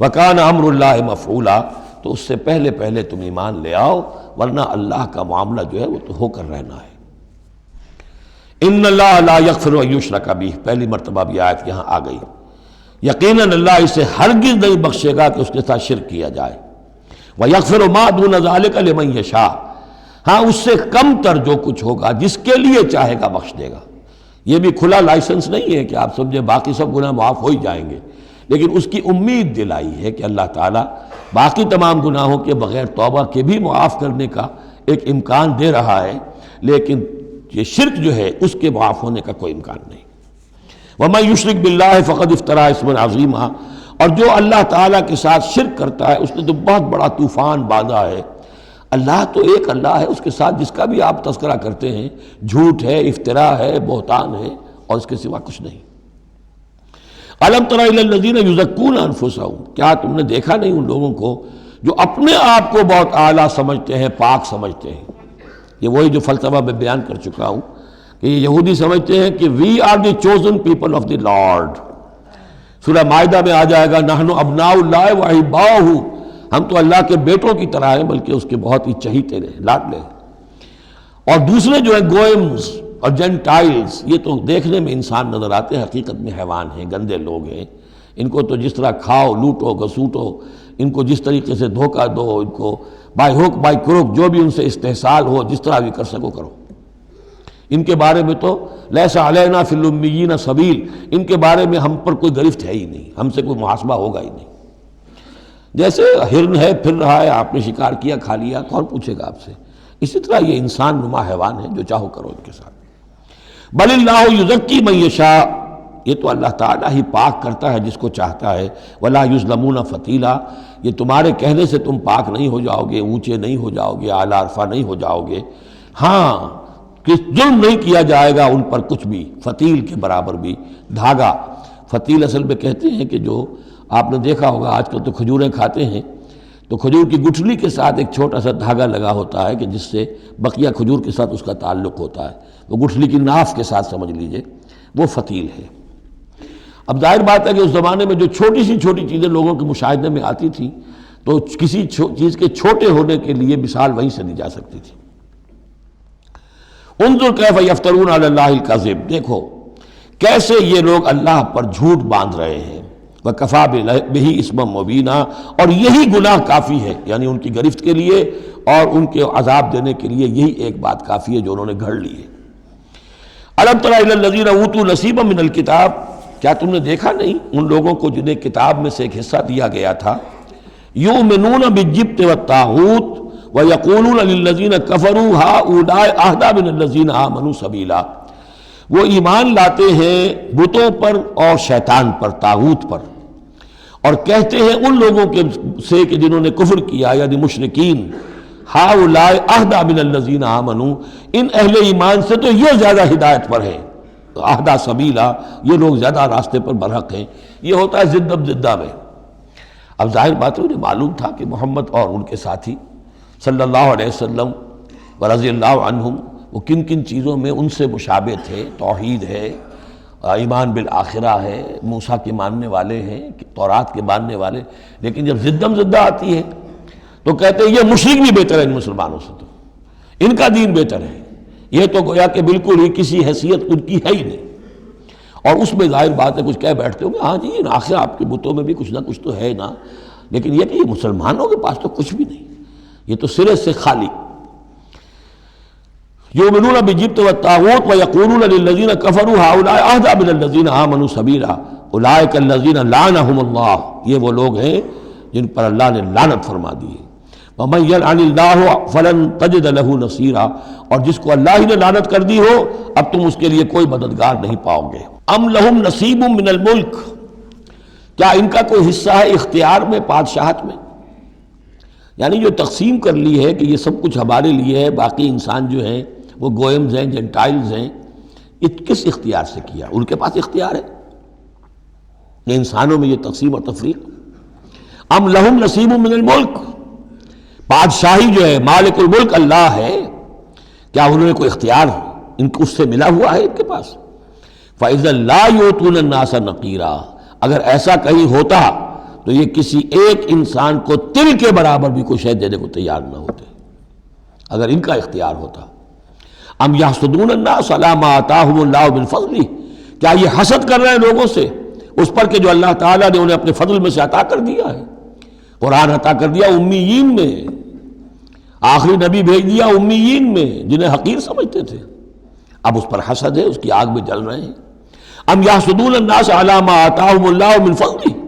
وَكَانَ أَمْرُ اللَّهِ مَفْعُولًا، تو اس سے پہلے پہلے تم ایمان لے آؤ، ورنہ اللہ کا معاملہ جو ہے وہ تو ہو کر رہنا ہے۔ ان اللہ لا یغفر ان یشرک بہ، پہلی مرتبہ بھی آیت یہاں آ گئی۔ یقیناً اللہ اسے ہرگز نہیں بخشے گا کہ اس کے ساتھ شرک کیا جائے۔ وَيَغْفِرُ مَا دُونَ ذَلِكَ لِمَن یشاء، ہاں اس سے کم تر جو کچھ ہوگا جس کے لیے چاہے گا بخش دے گا۔ یہ بھی کھلا لائسنس نہیں ہے کہ آپ سمجھے باقی سب گناہ معاف ہو ہی جائیں گے، لیکن اس کی امید دلائی ہے کہ اللہ تعالیٰ باقی تمام گناہوں کے بغیر توبہ کے بھی معاف کرنے کا ایک امکان دے رہا ہے، لیکن یہ شرک جو ہے اس کے معاف ہونے کا کوئی امکان نہیں۔ وَمَن يُشْرِكْ بِاللَّهِ فَقَدِ افْتَرَىٰ اِثْمًا عَظِيمًا، اور جو اللہ تعالیٰ کے ساتھ شرک کرتا ہے اس نے تو بہت بڑا طوفان باندھا ہے۔ اللہ تو ایک اللہ ہے، اس کے ساتھ جس کا بھی آپ تذکرہ کرتے ہیں جھوٹ ہے، افتراء ہے، بہتان ہے، اور اس کے سوا کچھ نہیں۔ أَلَمْ تَرَ إِلَى الَّذِينَ يُزَكُّونَ أَنفُسَهُمْ، کیا تم نے دیکھا نہیں ان لوگوں کو جو اپنے آپ کو بہت اعلیٰ سمجھتے ہیں، پاک سمجھتے ہیں۔ یہ وہی جو فلسفہ میں بیان کر چکا ہوں کہ یہ یہودی سمجھتے ہیں کہ we are the chosen people of the lord. سورہ مائدہ میں آ جائے گا نحن ابناء اللہ واحباؤہ، ہم تو اللہ کے بیٹوں کی طرح ہیں، بلکہ اس کے بہت ہی چہیتے ہیں، لاڈلے ہیں۔ اور دوسرے جو ہیں گوئمز اور جینٹائلز، یہ تو دیکھنے میں انسان نظر آتے ہیں، حقیقت میں حیوان ہیں، گندے لوگ ہیں۔ ان کو تو جس طرح کھاؤ، لوٹو، گھسوٹو، ان کو جس طریقے سے دھوکہ دو، ان کو بائی ہوک بائی کروک جو بھی ان سے استحصال ہو، جس طرح بھی کر سکو کرو۔ ان کے بارے میں تو لیس علینا فی الامیین سبیل، ان کے بارے میں ہم پر کوئی گرفت ہے ہی نہیں، ہم سے کوئی محاسبہ ہوگا ہی نہیں۔ جیسے ہرن ہے، پھر رہا ہے، آپ نے شکار کیا، کھا لیا، کون پوچھے گا آپ سے؟ اسی طرح یہ انسان نما حیوان ہے، جو چاہو کرو ان کے ساتھ۔ بل اللہ یزکی من یشاء، یہ تو اللہ تعالیٰ ہی پاک کرتا ہے جس کو چاہتا ہے۔ ولا یظلمون فتیلا، یہ تمہارے کہنے سے تم پاک نہیں ہو جاؤ گے، اونچے نہیں ہو جاؤ گے، اعلیٰ عرفہ نہیں ہو جاؤ گے۔ ہاں کہ ظلم نہیں کیا جائے گا ان پر کچھ بھی، فتیل کے برابر بھی۔ دھاگا، فتیل اصل میں کہتے ہیں کہ جو آپ نے دیکھا ہوگا آج کل تو کھجوریں کھاتے ہیں تو کھجور کی گٹھلی کے ساتھ ایک چھوٹا سا دھاگا لگا ہوتا ہے کہ جس سے بقیہ کھجور کے ساتھ اس کا تعلق ہوتا ہے، وہ گٹھلی کی ناف کے ساتھ سمجھ لیجئے، وہ فتیل ہے۔ اب ظاہر بات ہے کہ اس زمانے میں جو چھوٹی سی چھوٹی چیزیں لوگوں کے مشاہدے میں آتی تھیں تو کسی چیز کے چھوٹے ہونے کے لیے مثال وہیں سے دی جا سکتی تھی۔ انظر کیف یفترون علی اللہ الکذب، دیکھو کیسے یہ لوگ اللہ پر جھوٹ باندھ رہے ہیں۔ وَكَفَىٰ بِهِ اسما مبینا، اور یہی گناہ کافی ہے، یعنی ان کی گرفت کے لیے اور ان کے عذاب دینے کے لیے یہی ایک بات کافی ہے جو انہوں نے گھڑ لی ہے۔ أَلَمْ تَرَ إِلَى الَّذِينَ أُوتُوا نَصِيبًا مِنَ الْكِتَابِ، کیا تم نے دیکھا نہیں ان لوگوں کو جنہیں کتاب میں سے ایک حصہ دیا گیا تھا؟ یؤمنون بالجبت والطاغوت ویقولون للذین کفروا ہؤلاء اہدی من الذین آمنوا سبیلا، وہ ایمان لاتے ہیں بتوں پر اور شیطان پر، طاغوت پر، اور کہتے ہیں ان لوگوں کے سے کہ جنہوں نے کفر کیا، یعنی مشرکین، ہؤلاء اہدی من الذین آمنوا، ان اہل ایمان سے تو یہ زیادہ ہدایت پر ہیں، اہدی سبیلا، یہ لوگ زیادہ راستے پر برحق ہیں۔ یہ ہوتا ہے زدب زدہ میں۔ اب ظاہر بات ہے انہیں معلوم تھا کہ محمد اور ان کے ساتھی صلی اللہ علیہ وسلم ورضی اللہ عنہم وہ کن کن چیزوں میں ان سے مشابہ تھے۔ توحید ہے، ایمان بالآخرہ ہے، موسیٰ کے ماننے والے ہیں، تورات کے ماننے والے، لیکن جب زدم زدہ آتی ہے تو کہتے ہیں یہ مشرک بھی بہتر ہے ان مسلمانوں سے، تو ان کا دین بہتر ہے، یہ تو گویا کہ بالکل ہی کسی حیثیت ان کی ہے ہی نہیں۔ اور اس میں ظاہر بات ہے کچھ کہہ بیٹھتے ہوں گے ہاں جی آخر آپ کے بتوں میں بھی کچھ نہ کچھ تو ہے نا، لیکن یہ کہ یہ مسلمانوں کے پاس تو کچھ بھی نہیں، یہ تو سرے سے خالی۔ یؤمنون بالجبت والطاغوت ویقولون للذین کفروا ہؤلاء اہدی من الذین آمنوا سبیلا اولئک الذین لعنہم اللہ، یہ وہ لوگ ہیں جن پر اللہ نے لعنت فرما دی ہے۔ وَمَن يَلْعَنِ اللَّهُ فَلَن تَجِدَ لَهُ نَصِيرًا، اور جس کو اللہ ہی نے لعنت کر دی ہو اب تم اس کے لیے کوئی مددگار نہیں پاؤ گے۔ ام لہم نصیب من الملک، کیا ان کا کوئی حصہ ہے اختیار میں، بادشاہت میں؟ یعنی جو تقسیم کر لی ہے کہ یہ سب کچھ ہمارے لیے ہے، باقی انسان جو ہیں وہ گوئمز ہیں، جنٹائلز ہیں، یہ کس اختیار سے کیا؟ ان کے پاس اختیار ہے کہ انسانوں میں یہ تقسیم اور تفریق۔ ام لہم نصیب من الملک، بادشاہی جو ہے، مالک الملک اللہ ہے، کیا انہوں نے کوئی اختیار ان کو اس سے ملا ہوا ہے ان کے پاس؟ فَإِذَا لَا يُؤْتُونَ النَّاسَ نَقِيرًا، اگر ایسا کہیں ہوتا تو یہ کسی ایک انسان کو تل کے برابر بھی کوئی شے دینے کو تیار نہ ہوتے اگر ان کا اختیار ہوتا۔ ام یحسدون الناس علی ما آتاہم اللہ من فضلہ، کیا یہ حسد کر رہے ہیں لوگوں سے اس پر کہ جو اللہ تعالیٰ نے انہیں اپنے فضل میں سے عطا کر دیا ہے؟ قرآن عطا کر دیا امیین میں، آخری نبی بھیج دیا امیین میں جنہیں حقیر سمجھتے تھے، اب اس پر حسد ہے، اس کی آگ میں جل رہے ہیں۔ ام یحسدون الناس علی ما آتاہم اللہ من فضلہ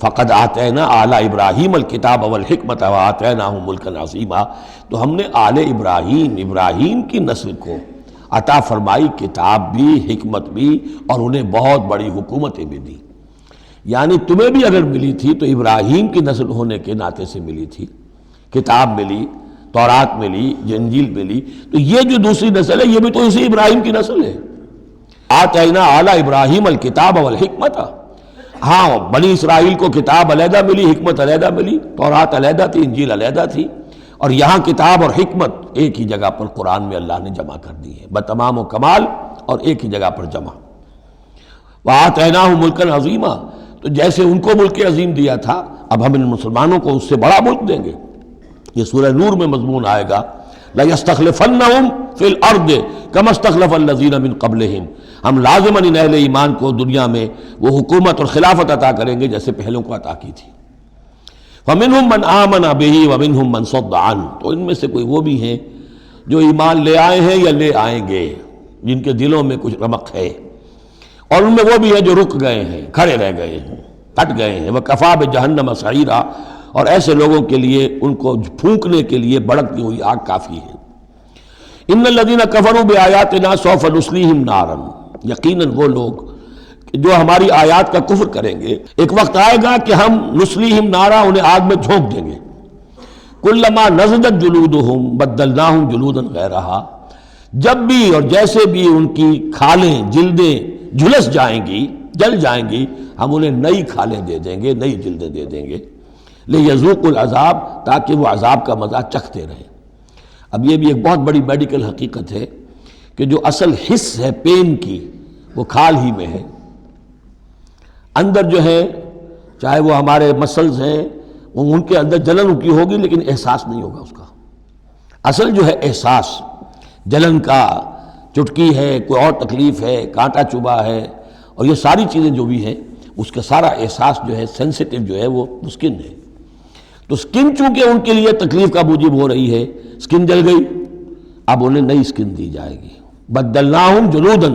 فقد آتینا آل ابراہیم الکتاب والحکمت وآتیناہم ملکا عظیما، تو ہم نے آل ابراہیم کی نسل کو عطا فرمائی کتاب بھی، حکمت بھی، اور انہیں بہت بڑی حکومتیں بھی دی۔ یعنی تمہیں بھی اگر ملی تھی تو ابراہیم کی نسل ہونے کے ناطے سے ملی تھی، کتاب ملی، تورات ملی، انجیل ملی، تو یہ جو دوسری نسل ہے یہ بھی تو اسی ابراہیم کی نسل ہے۔ آتینا آل ابراہیم الکتاب والحکمت، ہاں بنی اسرائیل کو کتاب علیحدہ ملی، حکمت علیحدہ ملی، تورات علیحدہ تھی، انجیل علیحدہ تھی، اور یہاں کتاب اور حکمت ایک ہی جگہ پر قرآن میں اللہ نے جمع کر دی ہے بتمام و کمال، اور ایک ہی جگہ پر جمع۔ وَآتَيْنَاهُ مُلْكًا عَظِيمًا، تو جیسے ان کو ملک عظیم دیا تھا اب ہم ان مسلمانوں کو اس سے بڑا ملک دیں گے۔ یہ سورہ نور میں مضمون آئے گا، لَيَسْتَخْلِفَنَّهُمْ فِي الْأَرْضِ كَمَا اسْتَخْلَفَ الَّذِينَ مِن قَبْلِهِمْ، ہم لازماً ان اہل ایمان کو دنیا میں وہ حکومت اور خلافت عطا کریں گے جیسے پہلوں کو عطا کی تھی۔ فَمِنْهُمْ مَنْ آمَنَ بِهِ وَمِنْهُمْ مَنْ صَدَّ عَنْهُ، تو ان میں سے کوئی وہ بھی ہیں جو ایمان لے آئے ہیں یا لے آئیں گے، جن کے دلوں میں کچھ رمق ہے، اور ان میں وہ بھی ہیں جو رک گئے ہیں، کھڑے رہ گئے ہیں، ہٹ گئے ہیں۔ وَكَفَىٰ بِجَهَنَّمَ سَعِيرًا، اور ایسے لوگوں کے لیے ان کو پھونکنے کے لیے بڑکتی ہوئی آگ کافی ہے۔ ان الذین کفروا بآیاتنا سوف نصلیہم نارا، یقیناً وہ لوگ جو ہماری آیات کا کفر کریں گے ایک وقت آئے گا کہ ہم نصلیہم نارا، انہیں آگ میں جھونک دیں گے۔ کلما نضجت جلودہم بدلناہم جلودا غیرہا، جب بھی اور جیسے بھی ان کی کھالیں، جلدیں جھلس جائیں گی، جل جائیں گی، ہم انہیں نئی کھالیں دے دیں گے، نئی جلدیں دے دیں گے، لیذوقوا العذاب، تاکہ وہ عذاب کا مزہ چکھتے رہیں۔ اب یہ بھی ایک بہت بڑی میڈیکل حقیقت ہے کہ جو اصل حس ہے پین کی وہ کھال ہی میں ہے، اندر جو ہے چاہے وہ ہمارے مسلز ہیں ان کے اندر جلن کی ہوگی لیکن احساس نہیں ہوگا اس کا۔ اصل جو ہے احساس جلن کا، چٹکی ہے، کوئی اور تکلیف ہے، کانٹا چبھا ہے، اور یہ ساری چیزیں جو بھی ہیں اس کا سارا احساس جو ہے سینسیٹیو جو ہے وہ سکن ہے۔ تو سکن چونکہ ان کے لیے تکلیف کا موجب ہو رہی ہے، سکن جل گئی، اب انہیں نئی سکن دی جائے گی۔ بدلناہم جلودن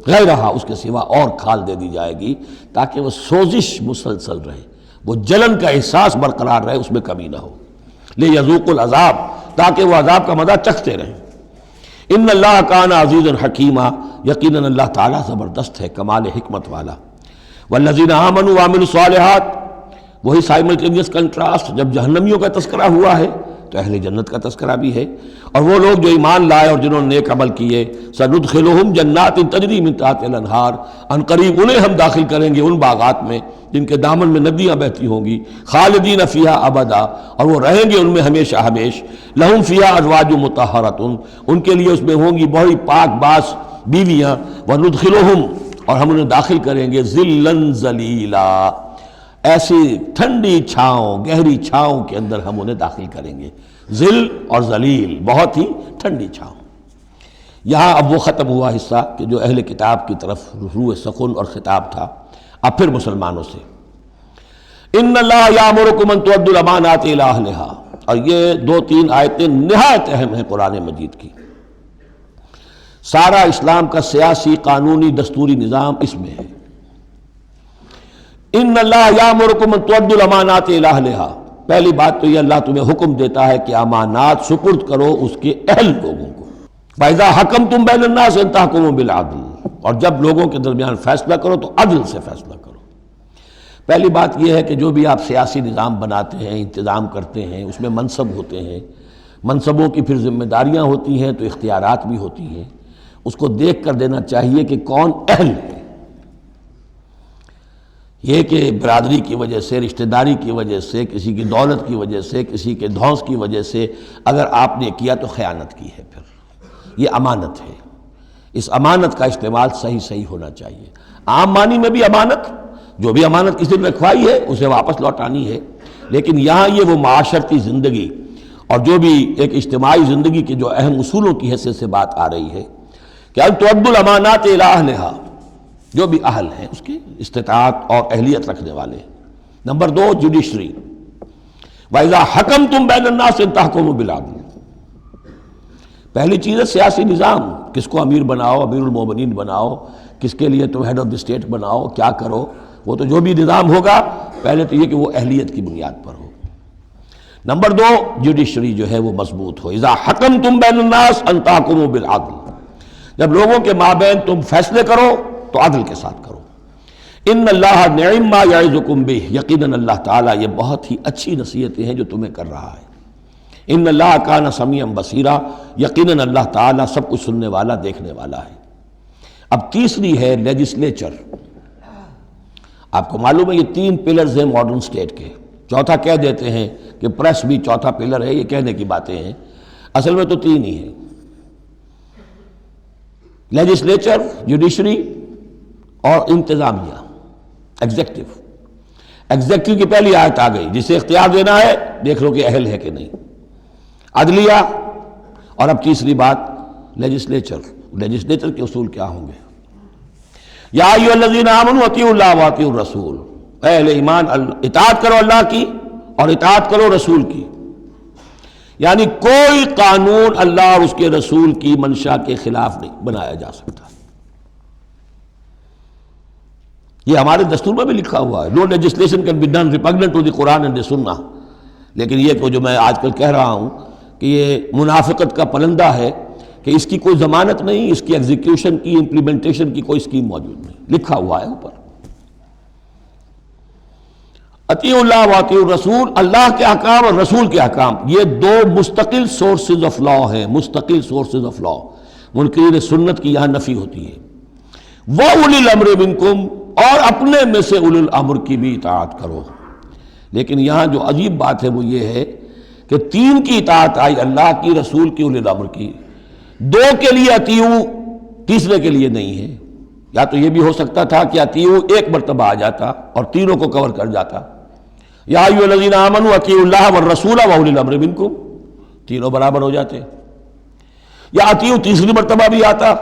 غیرہا، اس کے سوا اور کھال دے دی جائے گی تاکہ وہ سوزش مسلسل رہے، وہ جلن کا احساس برقرار رہے، اس میں کمی نہ ہو۔ لیذوقوا العذاب، تاکہ وہ عذاب کا مزہ چکھتے رہیں۔ ان اللہ کان عزیزا حکیما، یقیناً اللہ تعالیٰ زبردست ہے، کمال حکمت والا۔ والذین آمنوا وعملوا الصالحات، وہی سائملٹینیس کنٹراسٹ، جب جہنمیوں کا تذکرہ ہوا ہے تو اہل جنت کا تذکرہ بھی ہے، اور وہ لوگ جو ایمان لائے اور جنہوں نے نیک عمل کیے، سندخلہم جنات تجری من تحتہا الانہار، ان قریب انہیں ہم داخل کریں گے ان باغات میں جن کے دامن میں ندیاں بہتی ہوں گی، خالدین فیہا ابدا، اور وہ رہیں گے ان میں ہمیشہ ہمیش، لہم فیہا ازواج مطہرۃ، ان کے لیے اس میں ہوں گی بڑی پاک باز بیویاں، وندخلہم، اور ہم انہیں داخل کریں گے ظلا ظلیلا، ایسی ٹھنڈی چھاؤں، گہری چھاؤں کے اندر ہم انہیں داخل کریں گے۔ ظل اور ذلیل، بہت ہی ٹھنڈی چھاؤں۔ یہاں اب وہ ختم ہوا حصہ کہ جو اہل کتاب کی طرف روح سخن اور خطاب تھا، اب پھر مسلمانوں سے۔ ان اللہ یامرکم ان تؤدوا الامانات الی اہلہا، اور یہ دو تین آیتیں نہایت اہم ہیں قرآن مجید کی۔ سارا اسلام کا سیاسی، قانونی، دستوری نظام اس میں ہے۔ ان اللہ یامرکم ان تؤدوا الامانات الی اہلہا، پہلی بات تو یہ اللہ تمہیں حکم دیتا ہے کہ امانات سپرد کرو اس کے اہل لوگوں کو. فَإِذَا حَكَمْتُمْ بَيْنَ النَّاسِ أَن تَحْكُمُوا بِالْعَدْلِ، اور جب لوگوں کے درمیان فیصلہ کرو تو عدل سے فیصلہ کرو. پہلی بات یہ ہے کہ جو بھی آپ سیاسی نظام بناتے ہیں، انتظام کرتے ہیں، اس میں منصب ہوتے ہیں، منصبوں کی پھر ذمہ داریاں ہوتی ہیں تو اختیارات بھی ہوتی ہیں. اس کو دیکھ کر دینا چاہیے کہ کون اہل ہے. یہ کہ برادری کی وجہ سے، رشتہ داری کی وجہ سے، کسی کی دولت کی وجہ سے، کسی کے دھونس کی وجہ سے اگر آپ نے کیا تو خیانت کی ہے. پھر یہ امانت ہے. اس امانت کا استعمال صحیح ہونا چاہیے. عام معنی میں بھی امانت، جو بھی امانت کسی نے رکھوائی ہے اسے واپس لوٹانی ہے. لیکن یہاں یہ وہ معاشرتی زندگی اور جو بھی ایک اجتماعی زندگی کے جو اہم اصولوں کی حیثیت سے بات آ رہی ہے کہ ان تؤدوا الامانات الی اہلھا، جو بھی اہل ہیں اس کی استطاعت اور اہلیت رکھنے والے. Number 2 judiciary. وَإِذَا حَكَمْتُمْ بَيْنَ النَّاسِ أَن تَحْكُمُوا بِالْعَدْلِ. پہلی چیز ہے سیاسی نظام. کس کو امیر بناؤ، امیر المومنین بناؤ، کس کے لیے تم ہیڈ آف دی اسٹیٹ بناؤ، کیا کرو. وہ تو جو بھی نظام ہوگا پہلے تو یہ کہ وہ اہلیت کی بنیاد پر ہو. نمبر 2 جوڈیشری جو ہے وہ مضبوط ہو. اذا حکمتم بین الناس ان تحکموا بالعدل، جب لوگوں کے مابین تم فیصلے کرو تو عدل کے ساتھ کرو. ان اللہ نعم ما یعظکم بہ، یقیناً اللہ تعالیٰ یہ بہت ہی اچھی نصیحتیں ہیں جو تمہیں کر رہا ہے. ان اللہ کان سمیعا بصیرا، یقیناً اللہ تعالیٰ سب کچھ سننے والا، دیکھنے والا ہے. اب تیسری ہے لیجسلیچر. آپ کو معلوم ہے یہ 3 پلرز ہیں ماڈرن سٹیٹ کے. چوتھا کہہ دیتے ہیں کہ پریس بھی چوتھا پلر ہے، یہ کہنے کی باتیں ہیں، اصل میں تو 3 ہی ہیں. لیجسلیچر، جوڈیشری اور انتظامیہ، ایگزیکٹو. ایگزیکٹو کی پہلی آیت آ گئی، جسے اختیار دینا ہے دیکھ لو کہ اہل ہے کہ نہیں. عدلیہ، اور اب تیسری بات لیجسلیچر. لیجسلیچر کے اصول کیا ہوں گے؟ یا ایھا الذین آمنوا اطیعوا اللہ واطیعوا الرسول، اے اہل ایمان اطاعت کرو اللہ کی اور اطاعت کرو رسول کی. یعنی کوئی قانون اللہ اور اس کے رسول کی منشا کے خلاف نہیں بنایا جا سکتا. یہ ہمارے دستور میں بھی لکھا ہوا ہے، no legislation can be done repugnant to the Quran and the Sunnah. لیکن یہ جو میں آج کل کہہ رہا ہوں کہ یہ منافقت کا پلندہ ہے کہ اس کی کوئی ضمانت نہیں، اس کی ایگزیکیوشن کی، امپلیمنٹیشن کی کوئی اسکیم موجود نہیں. لکھا ہوا ہے اوپر. اطیعوا اللہ واطیعوا الرسول، اللہ کے احکام اور رسول کے احکام، یہ 2 مستقل سورسز آف لا ہیں، مستقل سورسز آف لا. منکرین سنت کی یہاں نفی ہوتی ہے. وَأُولِي الْأَمْرِ مِنْكُمْ، اور اپنے میں سے اولو الامر کی بھی اطاعت کرو. لیکن یہاں جو عجیب بات ہے وہ یہ ہے کہ 3 کی اطاعت آئی، اللہ کی، رسول کی، اولی الامر کی. 2 کے لیے اطیعوا، تیسرے کے لیے نہیں ہے. یا تو یہ بھی ہو سکتا تھا کہ اطیعوا ایک مرتبہ آ جاتا اور تینوں کو کور کر جاتا. یا ایھا الذین آمنوا اطیعوا اللہ والرسول واولی الامر منکم، تینوں برابر ہو جاتے. یا اطیعوا تیسری مرتبہ بھی آتا،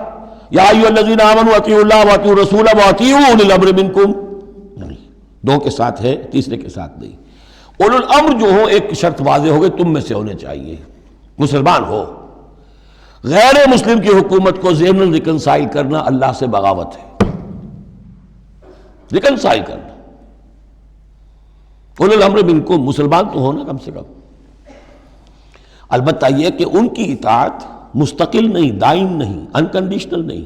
یا ایھا الذین آمنوا اطیعوا اللہ واطیعوا الرسول واطیعوا اولی الامر منکم. نہیں، 2 کے ساتھ ہے، تیسرے کے ساتھ نہیں. اولو الامر جو ہوں ایک شرط واضح ہو گئی، تم میں سے ہونے چاہیے، مسلمان ہو. غیر مسلم کی حکومت کو ضمن ریکنسائل کرنا اللہ سے بغاوت ہے. ریکنسائل کرنا. اولو الامر منکم، مسلمان تو ہونا کم سے کم. البتہ یہ کہ ان کی اطاعت مستقل نہیں، دائم نہیں، انکنڈیشنل نہیں.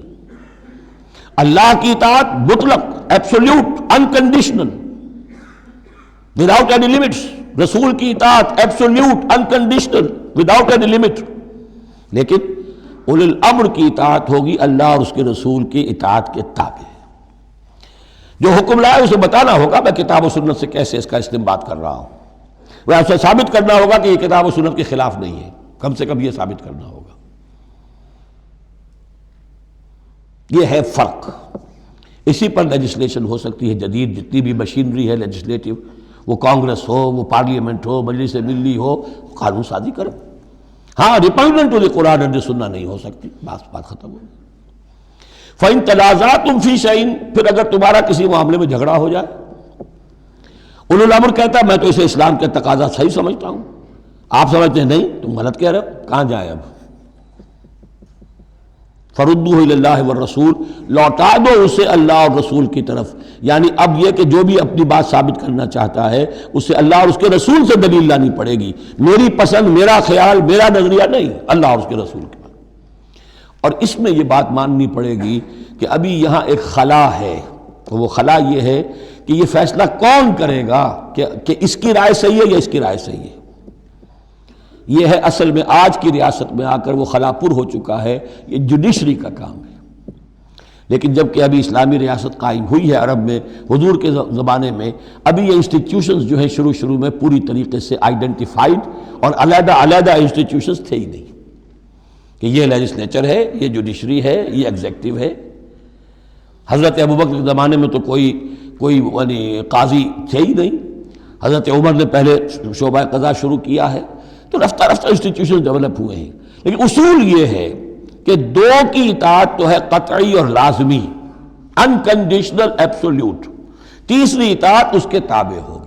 اللہ کی اطاعت مطلق، absolute, unconditional, without any limits. رسول کی اطاعت absolute, unconditional, without any limit. لیکن اولو الامر کی اطاعت ہوگی اللہ اور اس کے رسول کی اطاعت کے تابع. جو حکم لائے اسے بتانا ہوگا میں کتاب و سنت سے کیسے اس کا استنباط کر رہا ہوں. وہ اسے ثابت کرنا ہوگا کہ یہ کتاب و سنت کے خلاف نہیں ہے، کم سے کم یہ ثابت کرنا ہوگا. یہ ہے فرق. اسی پر لیجسلیشن ہو سکتی ہے جدید، جتنی بھی مشینری ہے لیجسلیٹو، وہ کانگریس ہو، وہ پارلیمنٹ ہو، مجلس ملی ہو، قانون سازی کرو. ہاں ریپگننٹ ٹو دی قرآن اینڈ سنہ نہیں ہو سکتی، بات ختم ہو. فَإِن تَنَازَعْتُمْ فِي شَيْءٍ، پھر اگر تمہارا کسی معاملے میں جھگڑا ہو جائے. اولو الامر کہتا ہے میں تو اسے اسلام کے تقاضا صحیح سمجھتا ہوں، آپ سمجھتے ہیں نہیں تم غلط کہہ رہے ہو، کہاں جائیں اب. فردوہ الی اللہ والرسول، لوٹا دو اسے اللہ اور رسول کی طرف. یعنی اب یہ کہ جو بھی اپنی بات ثابت کرنا چاہتا ہے اسے اللہ اور اس کے رسول سے دلیل لانی پڑے گی. میری پسند، میرا خیال، میرا نظریہ نہیں، اللہ اور اس کے رسول کے بات. اور اس میں یہ بات ماننی پڑے گی کہ ابھی یہاں ایک خلا ہے. وہ خلا یہ ہے کہ یہ فیصلہ کون کرے گا کہ اس کی رائے صحیح ہے یا اس کی رائے صحیح ہے. یہ ہے اصل میں آج کی ریاست میں آ کر وہ خلا پر ہو چکا ہے. یہ جوڈیشری کا کام ہے. لیکن جب کہ ابھی اسلامی ریاست قائم ہوئی ہے عرب میں حضور کے زمانے میں، ابھی یہ انسٹیٹیوشنز جو ہیں شروع میں پوری طریقے سے آئیڈینٹیفائڈ اور علیحدہ انسٹیٹیوشنز تھے ہی نہیں کہ یہ لیجسلیچر ہے، یہ جوڈیشری ہے، یہ ایگزیکٹو ہے. حضرت ابوبکر کے زمانے میں تو کوئی یعنی قاضی تھے ہی نہیں. حضرت عمر نے پہلے شعبہ قضا شروع کیا ہے. تو رفتہ انسٹیٹیوشن ڈیولپ ہوئے ہیں. لیکن اصول یہ ہے کہ دو کی اطاعت تو ہے قطعی اور لازمی، انکنڈیشنل ایبسولوٹ. تیسری اطاعت اس کے تابع ہوگی.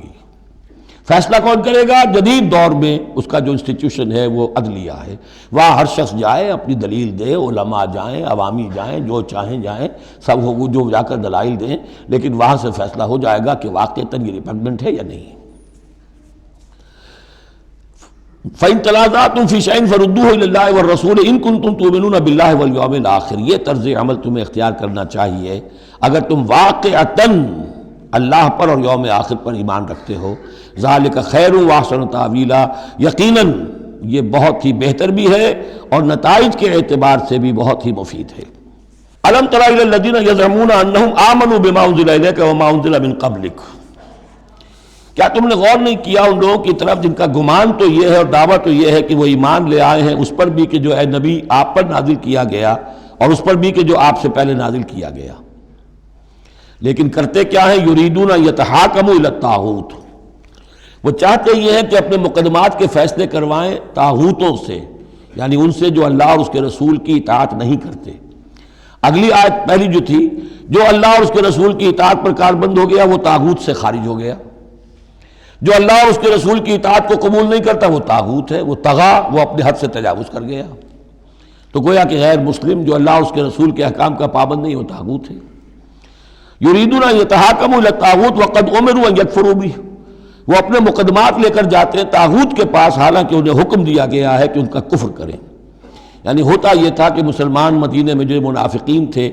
فیصلہ کون کرے گا؟ جدید دور میں اس کا جو انسٹیٹیوشن ہے وہ عدلیہ ہے. وہاں ہر شخص جائے، اپنی دلیل دے، علماء جائیں، عوامی جائیں، جو چاہیں جائیں، سب ہو جو جا کر دلائل دیں، لیکن وہاں سے فیصلہ ہو جائے گا کہ واقعتاً یہ ریپگننٹ ہے یا نہیں. فَإِن تَنَازَعْتُمْ فِي شَيْءٍ فَرُدُّوهُ إِلَى اللَّهِ وَالرَّسُولِ إِن كُنتُمْ تُؤْمِنُونَ بِاللَّهِ وَالْيَوْمِ الْآخِرِ. یہ طرز عمل تمہیں اختیار کرنا چاہیے اگر تم واقعتاً اللہ پر اور یوم آخر پر ایمان رکھتے ہو. ذَلِكَ خَيْرٌ وَأَحْسَنُ تَأْوِيلًا. یقیناً یہ بہت ہی بہتر بھی ہے اور نتائج کے اعتبار سے بھی بہت ہی مفید ہے. أَلَمْ تَرَ إِلَى الَّذِينَ يَزْعُمُونَ أَنَّهُمْ آمَنُوا بِمَا أُنزِلَ إِلَيْكَ وَمَا أُنزِلَ مِن قَبْلِكَ. کیا تم نے غور نہیں کیا ان لوگوں کی طرف جن کا گمان تو یہ ہے اور دعویٰ تو یہ ہے کہ وہ ایمان لے آئے ہیں اس پر بھی کہ جو اے نبی آپ پر نازل کیا گیا، اور اس پر بھی کہ جو آپ سے پہلے نازل کیا گیا، لیکن کرتے کیا ہیں؟ یریدون یتحاکموا الی الطاغوت. وہ چاہتے یہ ہیں کہ اپنے مقدمات کے فیصلے کروائیں طاغوتوں سے، یعنی ان سے جو اللہ اور اس کے رسول کی اطاعت نہیں کرتے. اگلی آیت پہلی جو تھی، جو اللہ اور اس کے رسول کی اطاعت پر کاربند ہو گیا وہ طاغوت سے خارج ہو گیا. جو اللہ اور اس کے رسول کی اطاعت کو قبول نہیں کرتا وہ طاغوت ہے، وہ طغا، وہ اپنے حد سے تجاوز کر گیا. تو گویا کہ غیر مسلم جو اللہ اور اس کے رسول کے احکام کا پابند نہیں وہ طاغوت ہے. یریدون ان یتحاکموا الی الطاغوت وقد امروا ان یکفروا بہ. وہ اپنے مقدمات لے کر جاتے ہیں طاغوت کے پاس حالانکہ انہیں حکم دیا گیا ہے کہ ان کا کفر کریں. یعنی ہوتا یہ تھا کہ مسلمان مدینے میں جو منافقین تھے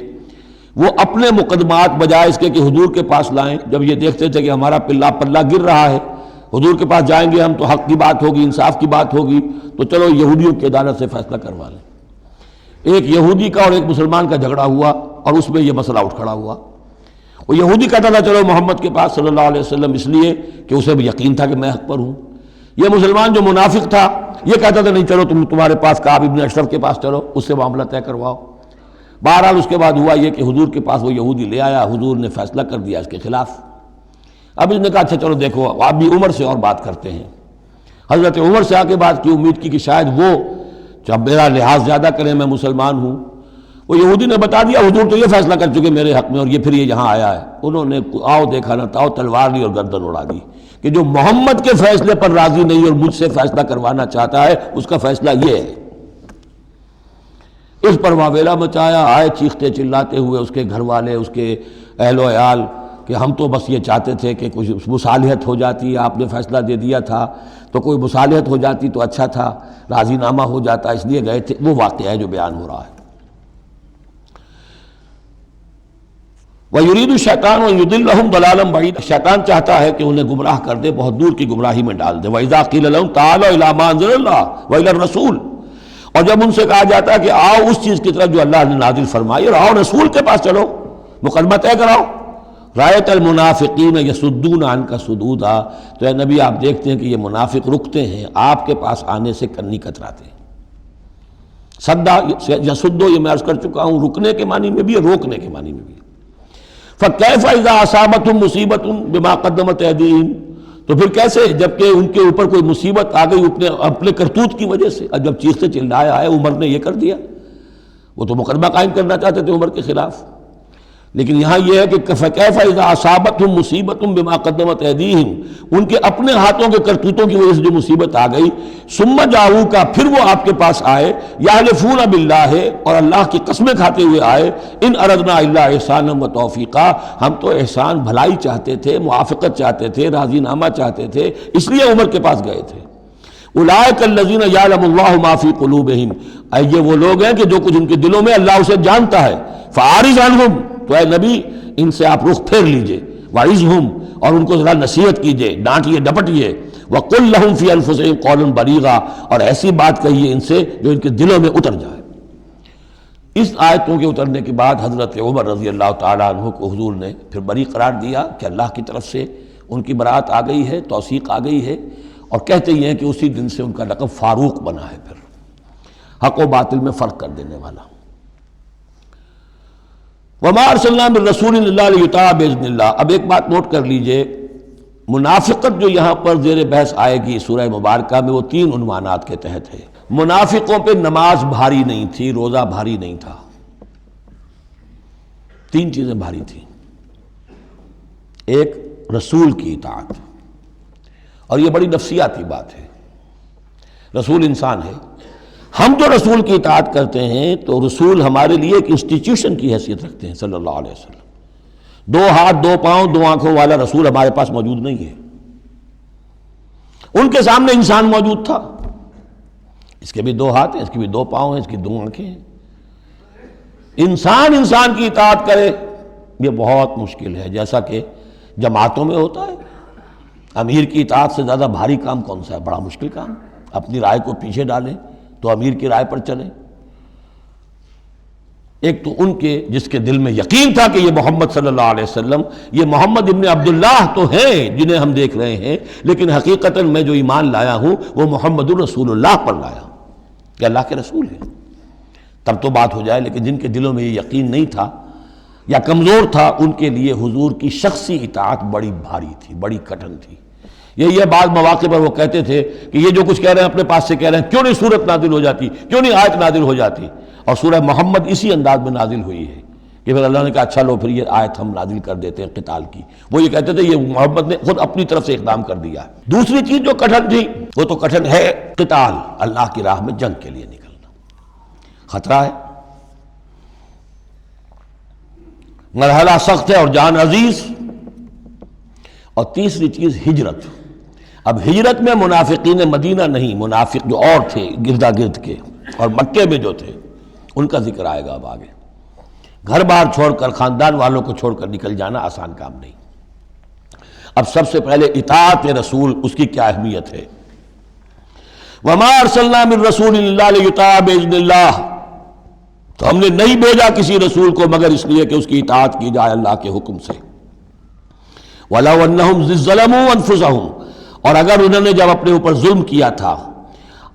وہ اپنے مقدمات بجائے اس کے کہ حضور کے پاس لائیں، جب یہ دیکھتے تھے کہ ہمارا پلہ گر رہا ہے، حضور کے پاس جائیں گے ہم تو حق کی بات ہوگی، انصاف کی بات ہوگی، تو چلو یہودیوں کی عدالت سے فیصلہ کروا لیں. ایک یہودی کا اور ایک مسلمان کا جھگڑا ہوا اور اس میں یہ مسئلہ اٹھ کھڑا ہوا. وہ یہودی کہتا تھا چلو محمد کے پاس صلی اللہ علیہ وسلم، اس لیے کہ اسے بھی یقین تھا کہ میں حق پر ہوں. یہ مسلمان جو منافق تھا یہ کہتا تھا نہیں چلو تمہارے پاس کعب ابن اشرف کے پاس چلو، اس سے معاملہ طے کرواؤ. بہرحال اس کے بعد ہوا یہ کہ حضور کے پاس وہ یہودی لے آیا، حضور نے فیصلہ کر دیا اس کے خلاف. اب اس نے کہا اچھا چلو دیکھو آپ بھی عمر سے اور بات کرتے ہیں. حضرت عمر سے آ کے بات کی، امید کی کہ شاید وہ جب میرا لحاظ زیادہ کریں، میں مسلمان ہوں. وہ یہودی نے بتا دیا حضور تو یہ فیصلہ کر چکے میرے حق میں اور یہ پھر یہ یہاں آیا ہے. انہوں نے آؤ دیکھا نہ تاؤ تلوار لی اور گردن اڑا دی کہ جو محمد کے فیصلے پر راضی نہیں اور مجھ سے فیصلہ کروانا چاہتا ہے اس کا فیصلہ یہ ہے. اس پر واویلا مچایا، آئے چیختے چلاتے ہوئے اس کے گھر والے، اس کے اہل و عیال کہ ہم تو بس یہ چاہتے تھے کہ کچھ مصالحت ہو جاتی، آپ نے فیصلہ دے دیا تھا تو کوئی مصالحت ہو جاتی تو اچھا تھا، راضی نامہ ہو جاتا، اس لیے گئے تھے. وہ واقعہ ہے جو بیان ہو رہا ہے. وَيُرِيدُ الشَّيْطَانُ أَن يُضِلَّهُمْ ضَلَالًا بَعِيدًا. شیطان چاہتا ہے کہ انہیں گمراہ کر دے، بہت دور کی گمراہی میں ڈال دے. وَإِذَا قِيلَ لَهُمْ تَعَالَوْا إِلَىٰ مَا أَنزَلَ اللَّهُ وَإِلَى الرَّسُولِ. اور جب ان سے کہا جاتا ہے کہ آؤ اس چیز کی طرف جو اللہ نے نازل فرمائی اور آؤ رسول کے پاس چلو، مقدمہ طے کراؤ. رَأَيْتَ الْمُنَافِقِينَ يَصُدُّونَ عَنْكَ صُدُودًا. تو اے نبی آپ دیکھتے ہیں کہ یہ منافق رکتے ہیں آپ کے پاس آنے سے کنی کتراتے ہیں. صدا یصدو یہ میں عرض کر چکا ہوں، رکنے کے معنی میں بھی ہے، روکنے کے معنی میں بھی ہے. فَكَيْفَ إِذَا أَصَابَتْهُمْ مُصِيبَةٌ بِمَا قَدَّمَتْ أَيْدِيهِمْ. تو پھر کیسے جبکہ ان کے اوپر کوئی مصیبت آ گئی اپنے کرتوت کی وجہ سے. جب چیختے چلایا ہے عمر نے یہ کر دیا، وہ تو مقدمہ قائم کرنا چاہتے تھے عمر کے خلاف. لیکن یہاں یہ ہے کہ فَكَيْفَ إِذَا أَصَابَتْهُم مُّصِيبَةٌ بِمَا قَدَّمَتْ أَيْدِيهِمْ، ان کے اپنے ہاتھوں کے کرتوتوں کی وجہ سے جو مصیبت آ گئی، ثُمَّ جَاءُوكَ، پھر وہ آپ کے پاس آئے، يَحْلِفُونَ بِاللَّهِ، اور اللہ کی قسمیں کھاتے ہوئے آئے، إِنْ أَرَدْنَا إِلَّا إِحْسَانًا وَتَوْفِيقًا، ہم تو احسان بھلائی چاہتے تھے، موافقت چاہتے تھے، راضی نامہ چاہتے تھے، اس لیے عمر کے پاس گئے تھے۔ اولئک الذین یعلم اللہ ما فی قلوبہم، یہ وہ لوگ ہیں کہ جو کچھ ان کے دلوں میں اللہ اسے جانتا ہے۔ فاعرض عنہم، تو اے نبی ان سے آپ رخ پھیر لیجئے، وعظہم، اور ان کو ذرا نصیحت کیجئے، ڈانٹیے ڈپٹیے، وقل لہم فی انفسہم قولا بلیغا، اور ایسی بات کہیے ان سے جو ان کے دلوں میں اتر جائے۔ اس آیتوں کے اترنے کے بعد حضرت عمر رضی اللہ تعالیٰ عنہ کو حضور نے پھر بری قرار دیا کہ اللہ کی طرف سے ان کی برات آ گئی ہے، توثیق آ گئی ہے، اور کہتے یہ ہیں کہ اسی دن سے ان کا لقب فاروق بنا ہے، پھر حق و باطل میں فرق کر دینے والا۔ وما ارسلنا من رسول الا لیطاع باذن اللہ۔ اب ایک بات نوٹ کر لیجئے، منافقت جو یہاں پر زیر بحث آئے گی سورہ مبارکہ میں، وہ 3 عنوانات کے تحت ہے۔ منافقوں پہ نماز بھاری نہیں تھی، روزہ بھاری نہیں تھا، 3 چیزیں بھاری تھیں۔ ایک، رسول کی اطاعت، اور یہ بڑی نفسیاتی بات ہے، رسول انسان ہے، ہم جو رسول کی اطاعت کرتے ہیں تو رسول ہمارے لیے ایک انسٹیٹیوشن کی حیثیت رکھتے ہیں صلی اللہ علیہ وسلم۔ 2 ہاتھ 2 پاؤں 2 آنکھوں والا رسول ہمارے پاس موجود نہیں ہے، ان کے سامنے انسان موجود تھا، اس کے بھی 2 ہاتھ ہیں، اس کے بھی 2 پاؤں ہیں، اس کی 2 آنکھیں ہیں۔ انسان کی اطاعت کرے یہ بہت مشکل ہے، جیسا کہ جماعتوں میں ہوتا ہے۔ امیر کی اطاعت سے زیادہ بھاری کام کون سا ہے؟ بڑا مشکل کام، اپنی رائے کو پیچھے ڈالیں تو امیر کی رائے پر چلیں۔ ایک تو ان کے جس کے دل میں یقین تھا کہ یہ محمد صلی اللہ علیہ وسلم، یہ محمد ابن عبداللہ تو ہیں جنہیں ہم دیکھ رہے ہیں، لیکن حقیقتاً میں جو ایمان لایا ہوں وہ محمد الرسول اللہ پر لایا ہوں کہ اللہ کے رسول ہیں، تب تو بات ہو جائے۔ لیکن جن کے دلوں میں یہ یقین نہیں تھا یا کمزور تھا، ان کے لیے حضور کی شخصی اطاعت بڑی بھاری تھی، بڑی کٹھن تھی۔ یہ بعض مواقع پر وہ کہتے تھے کہ یہ جو کچھ کہہ رہے ہیں اپنے پاس سے کہہ رہے ہیں، کیوں نہیں سورت نازل ہو جاتی، کیوں نہیں آیت نازل ہو جاتی؟ اور سورہ محمد اسی انداز میں نازل ہوئی ہے کہ پھر اللہ نے کہا اچھا لو پھر یہ آیت ہم نازل کر دیتے ہیں قتال کی۔ وہ یہ کہتے تھے یہ محمد نے خود اپنی طرف سے اقدام کر دیا ہے۔ دوسری چیز جو کٹھن تھی وہ تو کٹھن ہے قتال، اللہ کی راہ میں جنگ کے لیے نکلنا، خطرہ ہے، مرحلہ سخت ہے اور جان عزیز۔ اور تیسری چیز ہجرت۔ اب ہجرت میں منافقین مدینہ نہیں، منافق جو اور تھے گردا گرد کے اور مکے میں جو تھے ان کا ذکر آئے گا اب آگے۔ گھر بار چھوڑ کر، خاندان والوں کو چھوڑ کر نکل جانا آسان کام نہیں۔ اب سب سے پہلے اطاعت رسول، اس کی کیا اہمیت ہے۔ وما ارسلنا من رسول الا لیطاع باذن اللہ، تو ہم نے نہیں بھیجا کسی رسول کو مگر اس لیے کہ اس کی اطاعت کی جائے اللہ کے حکم سے۔ وَلَوْ أَنَّهُمْ ظَلَمُوا أَنفُسَهُمْ، اور اگر انہوں نے جب اپنے اوپر ظلم کیا تھا،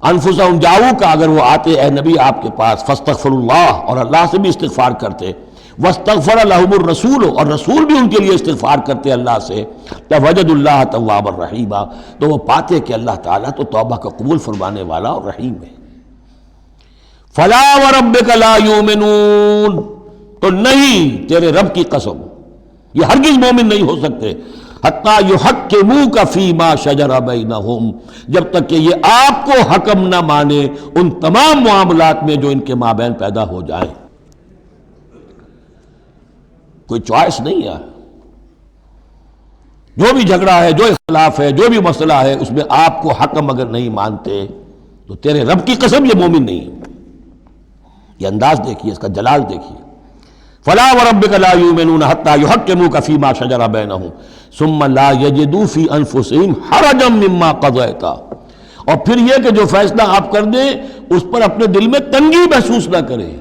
انفسہم جاؤ کا، اگر وہ آتے اے نبی آپ کے پاس، فاستغفروا اللہ، اور اللہ سے بھی استغفار کرتے، واستغفر لهم الرسول، اور رسول بھی ان کے لیے استغفار کرتے اللہ سے، فوجدوا اللہ توابا رحیما، تو وہ پاتے کہ اللہ تعالیٰ تو توبہ کا قبول فرمانے والا اور رحیم ہے۔ فلا وربک لا یؤمنون، تو نہیں، تیرے رب کی قسم، یہ ہرگز مومن نہیں ہو سکتے، حتیٰ یحکموک فیما شجر بینہم، جب تک کہ یہ آپ کو حکم نہ مانے ان تمام معاملات میں جو ان کے مابین پیدا ہو جائیں۔ کوئی چوائس نہیں ہے، جو بھی جھگڑا ہے، جو اختلاف ہے، جو بھی مسئلہ ہے، اس میں آپ کو حکم اگر نہیں مانتے تو تیرے رب کی قسم یہ مومن نہیں ہے۔ یہ انداز دیکھیے، اس کا جلال دیکھیے، فلا وربک لا یؤمنون حتی یحکموک فیما شجر بینہم ثم لا یجدوا فی انفسہم حرجا مما قضیت، اور پھر یہ کہ جو فیصلہ آپ کر دیں اس پر اپنے دل میں تنگی محسوس نہ کریں۔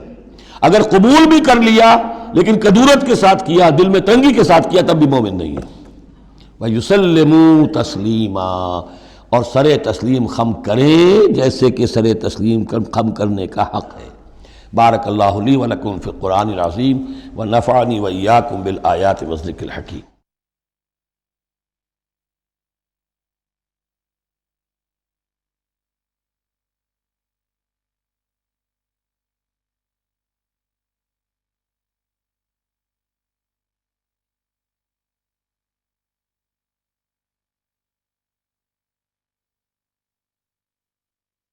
اگر قبول بھی کر لیا لیکن کدورت کے ساتھ کیا، دل میں تنگی کے ساتھ کیا، تب بھی مومن نہیں ہے۔ وَيُسَلِّمُوا تَسْلِيمًا، اور سر تسلیم خم کریں جیسے کہ سر تسلیم خم کرنے کا حق ہے۔ بارک اللہ لی و لکم فی القرآن العظیم ونفعنی وإیاکم بالآیات والذکر الحکیم۔